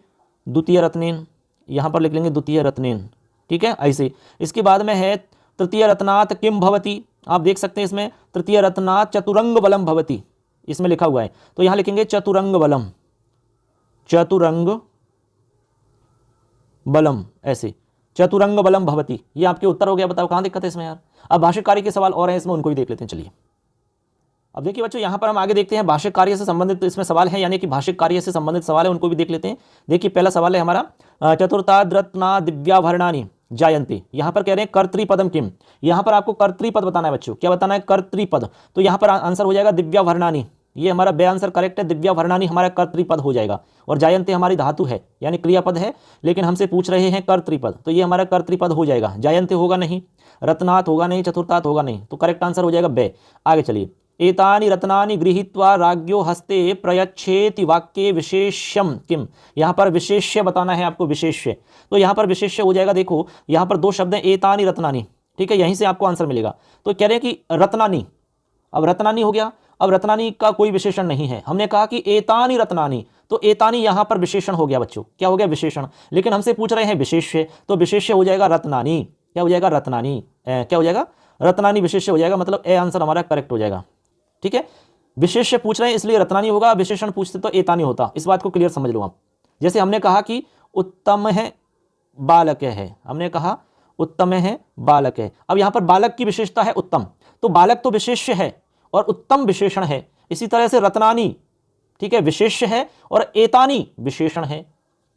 द्वितीय रत्नेन। यहां पर लिख लेंगे द्वितीय रत्नेन। ठीक है, ऐसे। इसके बाद में है तृतीय रत्नात् किम भवति। आप देख सकते हैं इसमें तृतीय रत्नात् चतुरंग बलम भवति, इसमें लिखा हुआ है। तो यहां लिखेंगे चतुरंग बलम, चतुरंग बलम, ऐसे चतुरंग बलम भवति। ये आपके उत्तर हो गया। बताओ कहां दिक्कत है इसमें यार। अब भाष्य कार्य के सवाल और हैं इसमें, उनको भी देख लेते हैं। चलिए अब देखिए बच्चों, यहां पर हम आगे देखते हैं भाष्य कार्य से संबंधित इसमें सवाल है, यानी कि भाष्य कार्य से संबंधित सवाल है, उनको भी देख लेते हैं। देखिए पहला सवाल है हमारा चतुर्थाद्रत्ना दिव्याभरणानि जायन्ते। यहां पर कह रहे हैं कर्तृपदम किम। यहां पर आपको कर्तृपद बताना है बच्चों। क्या बताना है? कर्तृपद। तो यहां पर आंसर हो जाएगा दिव्याभरणानि। ये हमारा बे आंसर करेक्ट है। दिव्याभरणानि हमारा कर्तृपद हो जाएगा, और जायन्ते हमारी धातु है यानी क्रियापद है, लेकिन हमसे पूछ रहे हैं कर्तृपद, तो ये हमारा कर्तृपद हो जाएगा। जायन्ते होगा नहीं, रत्नात् होगा नहीं, चतुर्थात् होगा नहीं, तो करेक्ट आंसर हो जाएगा बे। आगे चलिए, एतानि रत्नानि गृहीत्वा राज्ञो हस्ते प्रयच्छेति वाक्ये विशेष्यम किम। यहाँ पर विशेष्य बताना है आपको, विशेष्य। तो यहाँ पर विशेष्य हो जाएगा। देखो यहाँ पर दो शब्द हैं, एतानि रत्नानि। ठीक है, यहीं से आपको आंसर मिलेगा। तो कह रहे हैं कि रत्नानि, अब रत्नानि हो गया। अब रत्नानि का कोई विशेषण नहीं है, हमने कहा कि एतानि रत्नानि, तो एतानि यहां पर विशेषण हो गया बच्चों। क्या हो गया? विशेषण। लेकिन हमसे पूछ रहे हैं विशेष्य, तो विशेष्य हो जाएगा रत्नानि। क्या हो जाएगा? रत्नानि। क्या हो जाएगा? रत्नानि विशेष्य हो जाएगा, मतलब ए आंसर हमारा करेक्ट हो जाएगा। ठीक है, विशेष्य पूछ रहे हैं इसलिए रत्नानि होगा, विशेषण पूछते तो एतानि होता। इस बात को क्लियर समझ लो आप। जैसे हमने कहा कि उत्तम है बालक है, हमने कहा उत्तम है बालक है। अब यहां पर बालक की विशेषता है उत्तम, तो बालक तो विशेष्य है और उत्तम विशेषण है। इसी तरह से रत्नानि, ठीक है, विशेष्य है और एतानि विशेषण है।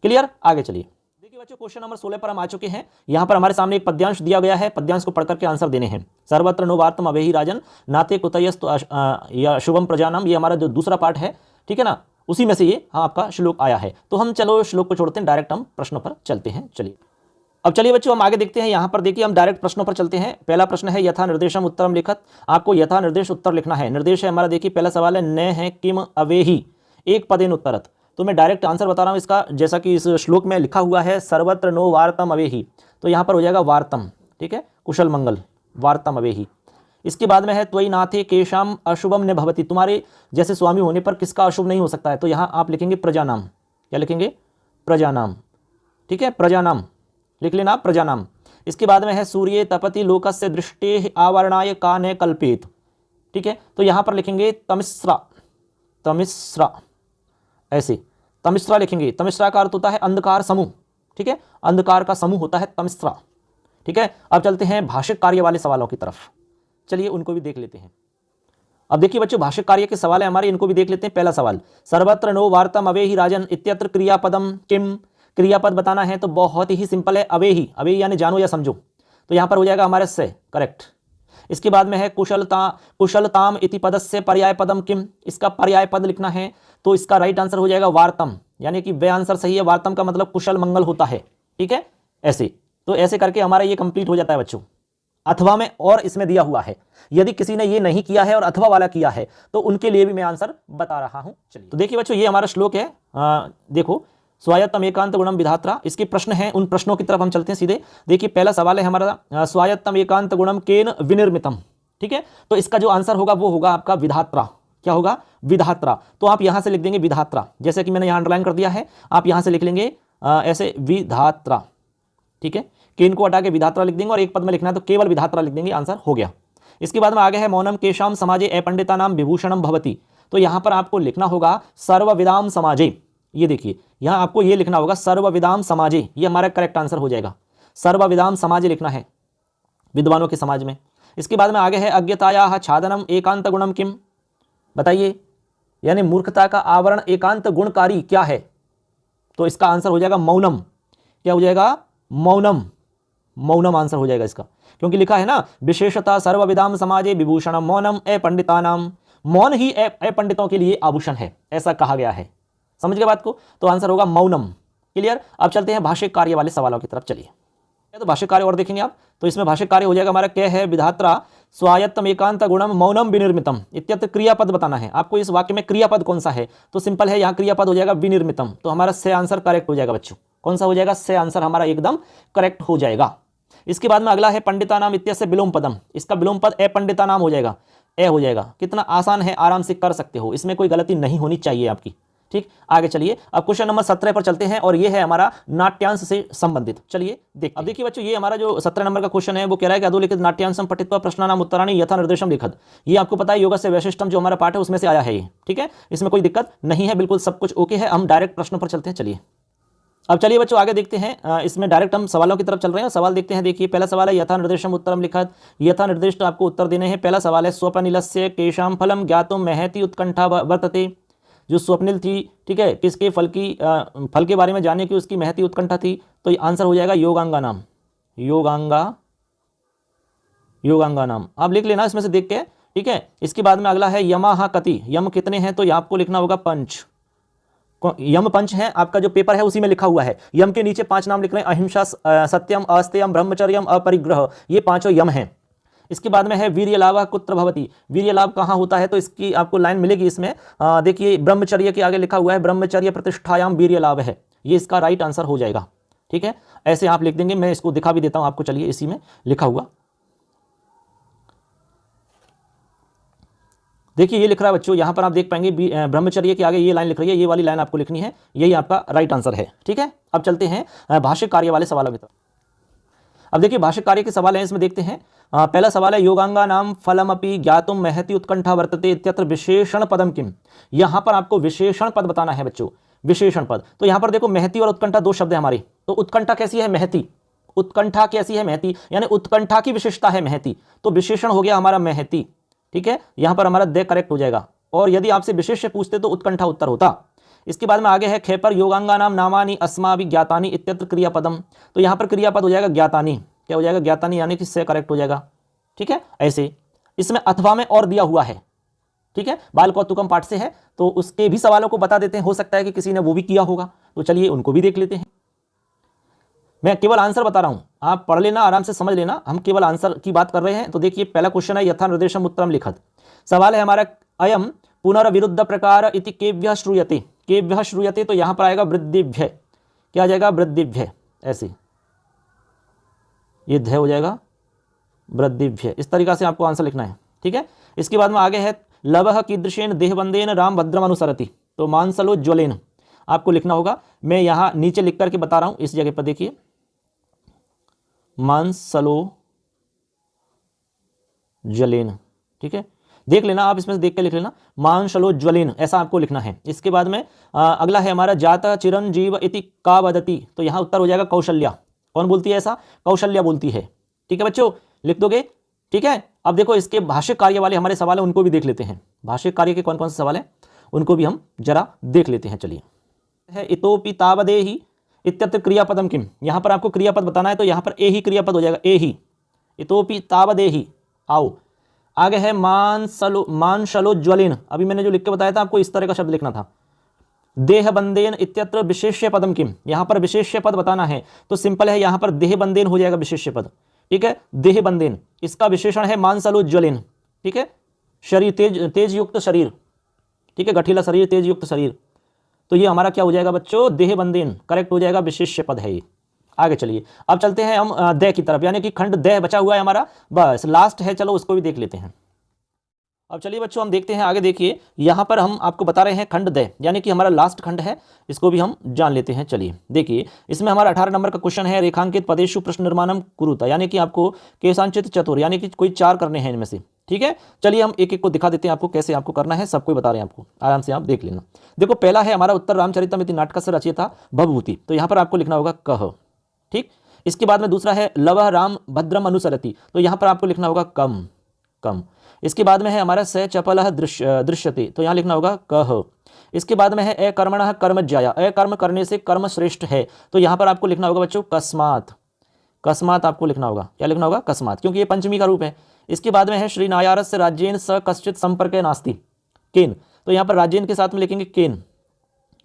क्लियर? आगे चलिए। देखिए बच्चों, क्वेश्चन नंबर 16 पर हम आ चुके हैं। यहां पर हमारे सामने एक पद्यांश दिया गया है, पद्यांश को पढ़कर के आंसर देने हैं। सर्वत्र नो वार्तम अवेहि राजन नाते कुतयस्तु या शुभम प्रजानम। ये हमारा जो दूसरा पार्ट है, ठीक है ना, उसी में से ये आपका श्लोक आया है। तो हम चलो श्लोक को छोड़ते हैं, डायरेक्ट हम प्रश्नों पर चलते हैं। चलिए अब चलिए बच्चों, हम आगे देखते हैं। यहां पर देखिए हम डायरेक्ट प्रश्नों पर चलते हैं। पहला प्रश्न है यथा निर्देशम उत्तरम लिखत। आपको यथा निर्देश उत्तर लिखना है। निर्देश है हमारा, देखिए पहला सवाल है न है किम अवेहि एक पदेन उत्तरत। तो मैं डायरेक्ट आंसर बता रहा हूं इसका, जैसा कि इस श्लोक में लिखा हुआ है सर्वत्र नो वार्तम अवेहि, तो यहां पर हो जाएगा वार्तम। ठीक है, कुशल मंगल, वार्तम अवेहि। इसके बाद में है त्वयि नाथे केशाम अशुभम न भवति। तुम्हारे जैसे स्वामी होने पर किसका अशुभ नहीं हो सकता है, तो यहां आप लिखेंगे प्रजानाम। क्या लिखेंगे? प्रजानाम। ठीक है, प्रजानाम लिख लेना, प्रजानाम। इसके बाद में है सूर्य तपति लोकस्य दृष्टे आवरणाय काने कल्पेत। ठीक है, तो यहां पर लिखेंगे तमिस्रा, तमिस्रा, ऐसे तमिस्रा लिखेंगे। तमिस्रा का अर्थ होता है अंधकार समूह। ठीक है, अंधकार का समूह होता है तमिस्रा। ठीक है, अब चलते हैं भाष्य कार्य वाले सवालों की तरफ। चलिए उनको भी देख लेते हैं। अब देखिए बच्चों, भाष्य कार्य के सवाल है हमारे, इनको भी देख लेते हैं। पहला सवाल सर्वत्र नो वार्तम अवेहि राजन इत्यत्र क्रियापदम किम। क्रियापद बताना है तो बहुत ही सिंपल है, अवेहि। अवेहि यानी जानो या समझो, तो यहां पर हो जाएगा हमारे से करेक्ट। इसके बाद में है कुशलताम इति पदस्य पर्याय पदम किम। इसका पर्याय पद लिखना है, तो इसका राइट आंसर हो जाएगा वार्तम, यानी कि वे आंसर सही है। वार्तम का मतलब कुशल मंगल होता है। ठीक है, ऐसे तो ऐसे करके हमारा ये कंप्लीट हो जाता है बच्चों। अथवा में और इसमें दिया हुआ है, यदि किसी ने ये नहीं किया है और अथवा वाला किया है तो उनके लिए भी मैं आंसर बता रहा हूं। चलिए तो देखिए बच्चों, ये हमारा श्लोक है। देखो स्वायत्तम एकांत गुणम विधात्रा, इसके प्रश्न हैं, उन प्रश्नों की तरफ हम चलते हैं सीधे। देखिए पहला सवाल है हमारा स्वायत्तम एकांत गुणम केन विनिर्मितम। ठीक है, तो इसका जो आंसर होगा वो होगा आपका विधात्रा। क्या होगा? विधात्रा। तो आप यहां से लिख देंगे विधात्रा, जैसे कि मैंने यहां अंडरलाइन कर दिया है, आप यहां से लिख लेंगे ऐसे विधात्रा। ठीक है, केन को हटा के विधात्रा लिख देंगे और एक पद में लिखना है तो केवल विधात्रा लिख देंगे, आंसर हो गया। इसके बाद में आगे है मौनम केशाम समाजे अपंडिता नाम विभूषणम भवति। तो यहां पर आपको लिखना होगा सर्वविदाम समाजे। ये देखिए यहां आपको ये लिखना होगा सर्वविदाम समाजे, ये हमारा करेक्ट आंसर हो जाएगा। सर्वविदाम समाजे लिखना है, विद्वानों के समाज में। इसके बाद में आगे है अज्ञतायाः छादनम एकांत गुणम किम। बताइए, यानी मूर्खता का आवरण एकांत गुणकारी क्या है, तो इसका आंसर हो जाएगा मौनम। क्या हो जाएगा? मौनम। मौनम आंसर हो जाएगा इसका, क्योंकि लिखा है ना विशेषता सर्वविदाम समाजे विभूषणम मौनम अपंडितानाम। मौन ही अपंडितों के लिए आभूषण है, ऐसा कहा गया है। समझ गए बात को? तो आंसर होगा मौनम। क्लियर? अब चलते हैं भाष्य कार्य वाले सवालों की तरफ। चलिए, तो भाष्य कार्य और देखेंगे आप, तो इसमें भाष्य कार्य हो जाएगा हमारा क्या है, विधात्रा स्वायत्तम एकांत गुणम मौनम विनिर्मितम इत्यत्र क्रियापद बताना है आपको। इस वाक्य में क्रियापद कौन सा है? तो सिंपल है, यहाँ क्रियापद हो जाएगा विनिर्मितम। तो हमारा से आंसर करेक्ट हो जाएगा बच्चों। कौन सा हो जाएगा? से आंसर हमारा एकदम करेक्ट हो जाएगा। इसके बाद में अगला है पंडिता नाम इत्यस्य विलोम पदम। इसका विलोम पद ए पंडिता नाम हो जाएगा, ए हो जाएगा। कितना आसान है, आराम से कर सकते हो, इसमें कोई गलती नहीं होनी चाहिए आपकी। ठीक, आगे चलिए, अब क्वेश्चन नंबर 17 पर चलते हैं और ये है हमारा नाट्यांश से संबंधित। चलिए देखिए, अब देखिए बच्चों, ये हमारा जो 17 नंबर का क्वेश्चन है वो कह रहा है कि अधोलिखित नाट्यांशम पठित्वा प्रश्नानाम उत्तराणि यथा निर्देशम लिखत। ये आपको पता है योगा से वैशिष्टम जो हमारा पाठ है उसमें से आया है ये। ठीक है, इसमें कोई दिक्कत नहीं है, बिल्कुल सब कुछ ओके है। हम डायरेक्ट प्रश्नों पर चलते हैं। चलिए, अब चलिए बच्चों आगे देखते हैं, इसमें डायरेक्ट हम सवालों की तरफ चल रहे हैं। सवाल देखते हैं। देखिए, पहला सवाल है यथा निर्देशम उत्तरम लिखत। यथा निर्दिष्ट आपको उत्तर देने हैं। पहला सवाल है स्वप्निलस्य केशाम फलम ज्ञातुम महति उत्कंठा वर्तते। जो स्वप्निल थी, ठीक है, किसके फल के बारे में जानने की उसकी महती उत्कंठा थी। तो ये आंसर हो जाएगा योगांगा नाम। योगांगा नाम आप लिख लेना इसमें से देख के। ठीक है, इसके बाद में अगला है यमाहा कति। यम कितने हैं? तो ये आपको लिखना होगा पंच। यम पंच है, आपका जो पेपर है उसी में लिखा हुआ है। यम के नीचे 5 नाम लिख रहे हैं, अहिंसा, सत्यम, अस्तेयम, ब्रह्मचर्यम, अपरिग्रह, ये 5 यम हैं। इसके बाद में है वीर्य लाभ कुत्र भवति। वीर्य लाभ कहाँ होता है? तो इसकी आपको लाइन मिलेगी इसमें। देखिए, ब्रह्मचर्य के आगे लिखा हुआ है ब्रह्मचर्य प्रतिष्ठायाम वीर्य लाभ है। ये इसका राइट आंसर हो जाएगा। ठीक है, ऐसे आप लिख देंगे। मैं इसको दिखा भी देता हूं आपको। चलिए, इसी में लिखा हुआ देखिए, ये लिख रहा है बच्चों, यहां पर आप देख पाएंगे ब्रह्मचर्य के आगे ये लाइन लिख रही है। ये वाली लाइन आपको लिखनी है, यही आपका राइट आंसर है। ठीक है, अब चलते हैं भाष्य कार्य वाले सवालों की तरफ। अब देखिए, भाष्य कार्य के सवाल हैं, इसमें देखते हैं। पहला सवाल है योगांगा नाम फलमपि ज्ञातुम महति उत्कंठा वर्तते इत्यत्र विशेषण पदम किम। यहां पर आपको विशेषण पद बताना है बच्चों, विशेषण पद। तो यहां पर देखो, महति और उत्कंठा 2 शब्द है हमारे। तो उत्कंठा कैसी है? महति। उत्कंठा कैसी है? महति, यानी उत्कंठा की विशेषता है महति। तो विशेषण हो गया हमारा महति। ठीक है, यहां पर हमारा दे करेक्ट हो जाएगा। और यदि आपसे विशेष्य पूछते तो उत्कंठा उत्तर होता। इसके बाद में आगे है खेपर योगांगा नाम नामानि अस्माभि ज्ञातानि इत्यत्र क्रियापदम। तो यहां पर क्रियापद हो जाएगा ज्ञातानि। क्या हो जाएगा? ज्ञातानि, यानी कि से करेक्ट हो जाएगा। ठीक है, ऐसे इसमें अथवा में और दिया हुआ है। ठीक है, बाल कौतुकम पाठ से है, तो उसके भी सवालों को बता देते हैं। हो सकता है कि किसी ने वो भी किया होगा, तो चलिए उनको भी देख लेते हैं। मैं केवल आंसर बता रहा हूं, आप पढ़ लेना, आराम से समझ लेना। हम केवल आंसर की बात कर रहे हैं। तो देखिए, पहला क्वेश्चन है यथा निर्देशम उत्तरम लिखत। सवाल है हमारा अयम पुनर्विरुद्ध प्रकार इति केभ्यः श्रूयते। केभ्यः श्रूयते, तो यहां पर आएगा वृद्धिभ्य। क्या आ जाएगा? वृद्धिभ्य। ऐसे ये ध्य हो जाएगा, वृद्धिभ्य। इस तरीका से आपको आंसर लिखना है। ठीक है, इसके बाद में आगे है लवह कीदृशेन देहबंदेन राम भद्रम अनुसरति। तो मानसलो ज्वलेन आपको लिखना होगा। मैं यहां नीचे लिख करके बता रहा हूं, इस जगह पर देखिए, मानसलो ज्वलेन। ठीक है, देख लेना आप, इसमें से देख के लिख लेना, मानसलो ज्वलेन, ऐसा आपको लिखना है। इसके बाद में अगला है हमारा जाता चिरंजीव इति का वदति। तो यहां उत्तर हो जाएगा कौशल्या। कौन बोलती है ऐसा? कौशल्या बोलती है। ठीक है बच्चों, लिख दोगे? ठीक है, अब देखो इसके भाष्य कार्य वाले हमारे सवाल हैं, उनको भी देख लेते हैं। भाष्य कार्य के कौन कौन से सवाल हैं उनको भी हम जरा देख लेते हैं। चलिए, है इतोपि तावदेहि इत्यत्र क्रियापदम किम। यहां पर आपको क्रियापद बताना है, तो यहां पर ए ही क्रियापद हो जाएगा, ए ही। इतोपि तावदेहि। आओ आगे है मानसलो ज्वलेन। अभी मैंने जो लिख के बताया था आपको, इस तरह का शब्द लिखना था। देहबंदेन इत्यत्र विशेष्य पदम किम। यहां पर विशेष्य पद बताना है, तो सिंपल है, यहां पर देहबंदेन हो जाएगा विशेष्य पद। ठीक है, देहबंदेन, इसका विशेषण है मानसलो ज्वलेन। ठीक है, शरीर तेज युक्त शरीर। ठीक है, गठीला शरीर, तेज युक्त शरीर। तो ये हमारा क्या हो जाएगा बच्चों? देहबंदेन करेक्ट हो जाएगा, विशेष्य पद है ये। आगे चलिए, अब चलते हैं हम दे की तरफ, यानी कि खंड दे बचा हुआ है हमारा, बस लास्ट है। चलो उसको भी देख लेते हैं। अब चलिए बच्चों, हम देखते हैं आगे। देखिए, यहां पर हम आपको बता रहे हैं खंड दे, यानी कि हमारा लास्ट खंड है, इसको भी हम जान लेते हैं। चलिए देखिए, इसमें हमारा 18 नंबर का क्वेश्चन है रेखांकित पदेशु प्रश्न निर्माणम कुरुता, यानी कि आपको केशांचित चतुर, यानी कि कोई 4 करने हैं इनमें से। ठीक है, चलिए हम एक एक को दिखा देते हैं आपको कैसे आपको करना है, सबको बता रहे हैं आपको, आराम से आप देख लेना। देखो, पहला है हमारा उत्तर रामचरितमिति नाटकस्य रचयिता भवभूति। तो यहां पर आपको लिखना होगा कह। ठीक, इसके बाद में दूसरा है लवह राम भद्रम अनुसरति। तो यहां पर आपको लिखना होगा कम कम। इसके बाद में है हमारा स चपलः दृश्यते। तो यहां लिखना होगा कह। इसके बाद में है अकर्मणः कर्मज्याया। अकर्म करने से कर्म श्रेष्ठ है। तो यहां पर आपको लिखना होगा बच्चों कस्मात्। कस्मात् आपको लिखना होगा, क्या लिखना होगा? कस्मात्, क्योंकि ये पंचमी का रूप है। इसके बाद में है श्री नायारस्य राज्येन स कश्चित संपर्क नास्ति केन। तो यहां पर राज्येन के साथ में लिखेंगे केन।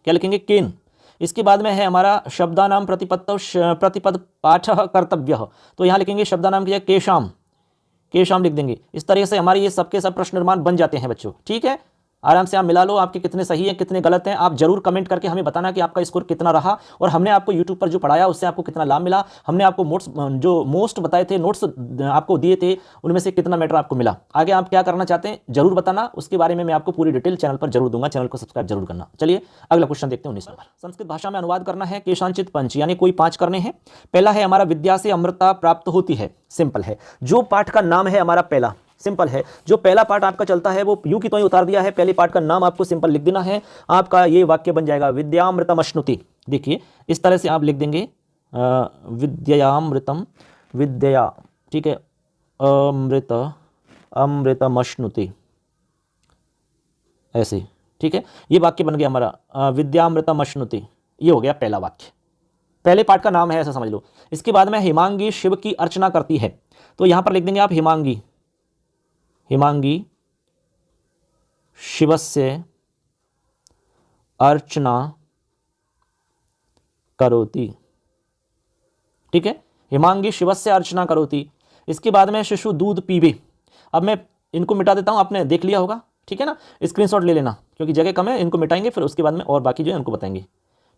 क्या लिखेंगे, केन। इसके बाद में है हमारा शब्दानाम प्रतिपद पाठ कर्तव्य, तो यहाँ लिखेंगे शब्दानाम की जगह केशाम, केशाम लिख देंगे। इस तरीके से हमारे ये सबके सब प्रश्न निर्माण बन जाते हैं बच्चों। ठीक है, आराम से आप मिला लो आपके कितने सही हैं कितने गलत हैं। आप जरूर कमेंट करके हमें बताना कि आपका स्कोर कितना रहा और हमने आपको यूट्यूब पर जो पढ़ाया उससे आपको कितना लाभ मिला। हमने आपको जो मोस्ट बताए थे, नोट्स आपको दिए थे, उनमें से कितना मैटर आपको मिला। आगे आप क्या करना चाहते हैं जरूर बताना, उसके बारे में मैं आपको पूरी डिटेल चैनल पर जरूर दूंगा। चैनल को सब्सक्राइब जरूर करना। चलिए अगला क्वेश्चन देखते हैं 19 नंबर। संस्कृत भाषा में अनुवाद करना है केशांचित पंच, यानी कोई 5 करने हैं। पहला है हमारा विद्या से अमृता प्राप्त होती है, सिंपल है। जो पाठ का नाम है हमारा पहला, सिंपल है, जो पहला पार्ट आपका चलता है वो यूं की तो ही उतार दिया है। पहले पार्ट का नाम आपको सिंपल लिख देना है। आपका ये वाक्य बन जाएगा विद्यामृतम अश्नुति। देखिए इस तरह से आप लिख देंगे विद्यामृतम, विद्या, ठीक है, अमृतम अश्नुति, ऐसे। ठीक है, ये वाक्य बन गया हमारा विद्यामृतम अश्नुति। ये हो गया पहला वाक्य, पहले पार्ट का नाम है, ऐसा समझ लो। इसके बाद में हिमांगी शिव की अर्चना करती है, तो यहां पर लिख देंगे आप हिमांगी, हिमांगी शिवस्य अर्चना करोति। ठीक है, हिमांगी शिवस्य अर्चना करोति। इसके बाद में शिशु दूध पीबे। अब मैं इनको मिटा देता हूं, आपने देख लिया होगा, ठीक है ना। स्क्रीनशॉट ले लेना क्योंकि जगह कम है, इनको मिटाएंगे फिर उसके बाद में और बाकी जो है उनको बताएंगे,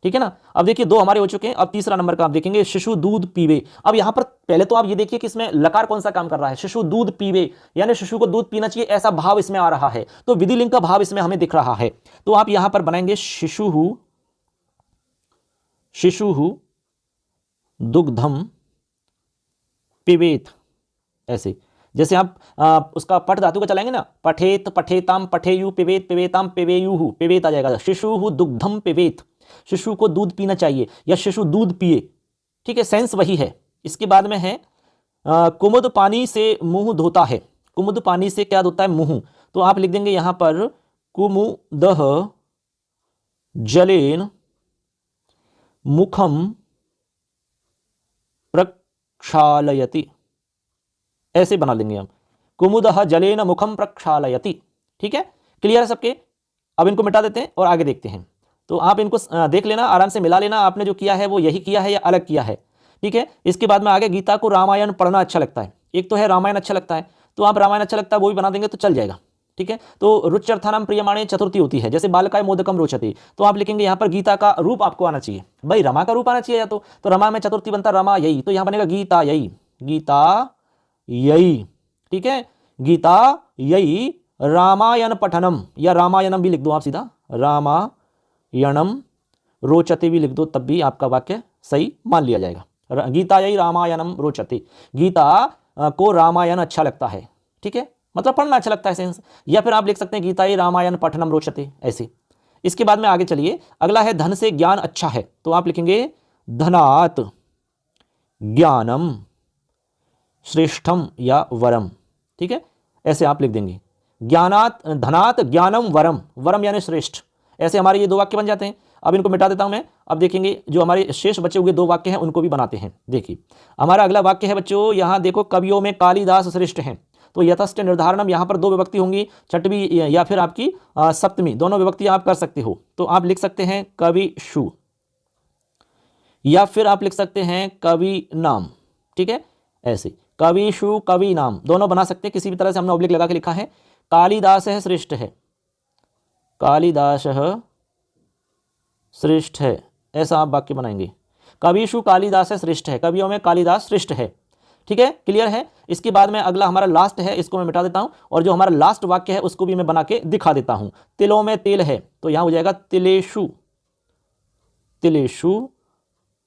ठीक है ना। अब देखिए 2 हमारे हो चुके हैं। अब तीसरा नंबर का आप देखेंगे शिशु दूध पीवे। अब यहां पर पहले तो आप ये देखिए कि इसमें लकार कौन सा काम कर रहा है, शिशु दूध पीवे, यानी शिशु को दूध पीना चाहिए ऐसा भाव इसमें आ रहा है, तो विधिलिंग का भाव इसमें हमें दिख रहा है। तो आप यहां पर बनाएंगे शिशु दुग्धम पिबेत, ऐसे। जैसे आप उसका पठ धातु का चलाएंगे ना, पठेत पठेताम पठेयु पिबेत पिबेताम पिबेयुहु, पिबेत आ जाएगा। शिशु दुग्धम पिबेत, शिशु को दूध पीना चाहिए या शिशु दूध पिए, ठीक है, सेंस वही है। इसके बाद में है कुमुद पानी से मुंह धोता है। कुमुद पानी से क्या धोता है, मुंह, तो आप लिख देंगे यहां पर कुमुदः जलेन मुखम प्रक्षालयति, ऐसे बना लेंगे हम, कुमुदः जलेन मुखम प्रक्षालयति। ठीक है, क्लियर है सबके। अब इनको मिटा देते हैं और आगे देखते हैं। तो आप इनको देख लेना, आराम से मिला लेना, आपने जो किया है वो यही किया है या अलग किया है, ठीक है। इसके बाद में आगे गीता को रामायण पढ़ना अच्छा लगता है। एक तो है रामायण अच्छा लगता है, तो आप रामायण अच्छा लगता है वो भी बना देंगे तो चल जाएगा, ठीक है। तो रुच्यर्थानाम प्रियमाणे चतुर्थी होती है, जैसे बालकाय मोदकम रोचते, तो आप लिखेंगे यहाँ पर गीता का रूप आपको आना चाहिए, भाई रमा का रूप आना चाहिए या तो रमा में चतुर्थी बनता रमा यही, तो यहाँ बनेगा गीता यही, गीता यही, ठीक है, गीता यही रामायण पठनम, या रामायणम भी लिख दो आप सीधा, रामायणम रोचते भी लिख दो, तब भी आपका वाक्य सही मान लिया जाएगा। गीता यही रामायणम रोचते, गीता को रामायण अच्छा लगता है, ठीक है, मतलब पढ़ना अच्छा लगता है सेंस। या फिर आप लिख सकते हैं गीता यही रामायण पठनम रोचते, ऐसे। इसके बाद में आगे चलिए, अगला है धन से ज्ञान अच्छा है, तो आप लिखेंगे धनात ज्ञानम श्रेष्ठम या वरम, ठीक है, ऐसे आप लिख देंगे। ज्ञानात धनात ज्ञानम वरम, वरम यानी श्रेष्ठ, ऐसे हमारे ये 2 वाक्य बन जाते हैं। अब इनको मिटा देता हूं मैं। अब देखेंगे जो हमारे शेष बचे हुए 2 वाक्य हैं उनको भी बनाते हैं। देखिए हमारा अगला वाक्य है बच्चों, यहां देखो कवियों में कालिदास श्रेष्ठ हैं, तो यथस्थ निर्धारणम, यहां पर 2 विभक्ति होंगी, छठवीं या फिर आपकी सप्तमी, दोनों विभक्ति आप कर सकते हो। तो आप लिख सकते हैं कविशु, या फिर आप लिख सकते हैं कवि नाम, ठीक है, ऐसे कविशु कवि नाम दोनों बना सकते हैं। किसी भी तरह से हमने ऑब्लिक लगा के लिखा है। कालिदास है श्रेष्ठ है, कालिदास श्रेष्ठ है, ऐसा आप वाक्य बनाएंगे। कविशु कालिदास श्रेष्ठ है, कवियों में कालिदास श्रेष्ठ है, ठीक है, क्लियर है। इसके बाद में अगला हमारा लास्ट है, इसको मैं मिटा देता हूं और जो हमारा लास्ट वाक्य है उसको भी मैं बना के दिखा देता हूं। तिलों में तेल है, तो यहां हो जाएगा तिलेशु, तिलेशु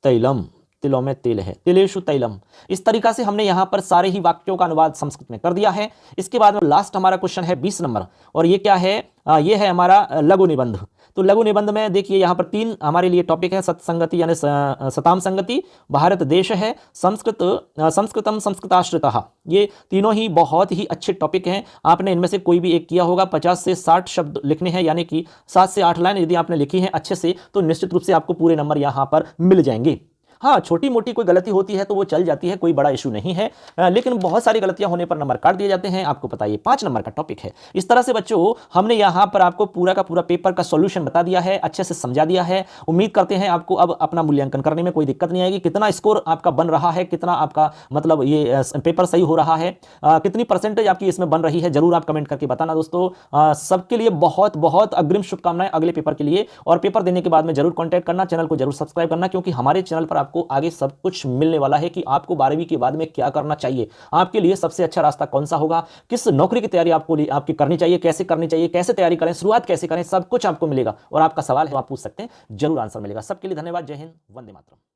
तैलम, तिलों में तेल है, तिलेशु तैलम। इस तरीका से हमने यहां पर सारे ही वाक्यों का अनुवाद संस्कृत में कर दिया है। इसके बाद में लास्ट हमारा क्वेश्चन है 20 नंबर, और ये क्या है, ये है हमारा लघु निबंध। तो लघु निबंध में देखिए यहाँ पर 3 हमारे लिए टॉपिक है, सत्संगति यानी सताम संगति, भारत देश है, संस्कृतम संस्कृताश्रितः, ये तीनों ही बहुत ही अच्छे टॉपिक हैं। आपने इनमें से कोई भी एक किया होगा। 50 से 60 शब्द लिखने हैं, यानी कि 7 से 8 लाइन यदि आपने लिखी है अच्छे से, तो निश्चित रूप से आपको पूरे नंबर यहाँ पर मिल जाएंगे। हाँ, छोटी मोटी कोई गलती होती है तो वो चल जाती है, कोई बड़ा इशू नहीं है, लेकिन बहुत सारी गलतियां होने पर नंबर काट दिए जाते हैं। आपको पता है 5 नंबर का टॉपिक है। इस तरह से बच्चों हमने यहाँ पर आपको पूरा का पूरा पेपर का सॉल्यूशन बता दिया है, अच्छे से समझा दिया है। उम्मीद करते हैं आपको अब अपना मूल्यांकन करने में कोई दिक्कत नहीं आएगी। कितना स्कोर आपका बन रहा है, कितना आपका मतलब ये पेपर सही हो रहा है, कितनी परसेंटेज आपकी इसमें बन रही है, जरूर आप कमेंट करके बताना दोस्तों। सबके लिए बहुत बहुत अग्रिम शुभकामनाएं अगले पेपर के लिए, और पेपर देने के बाद में जरूर कांटेक्ट करना, चैनल को जरूर सब्सक्राइब करना, क्योंकि हमारे चैनल पर आपको आगे सब कुछ मिलने वाला है कि आपको 12वीं के बाद में क्या करना चाहिए, आपके लिए सबसे अच्छा रास्ता कौन सा होगा, किस नौकरी की तैयारी आपकी करनी चाहिए, कैसे करनी चाहिए, कैसे तैयारी करें, शुरुआत कैसे करें, सब कुछ आपको मिलेगा। और आपका सवाल है आप पूछ सकते हैं, जरूर आंसर मिलेगा। सबके लिए धन्यवाद। जय हिंद, वंदे मातरम।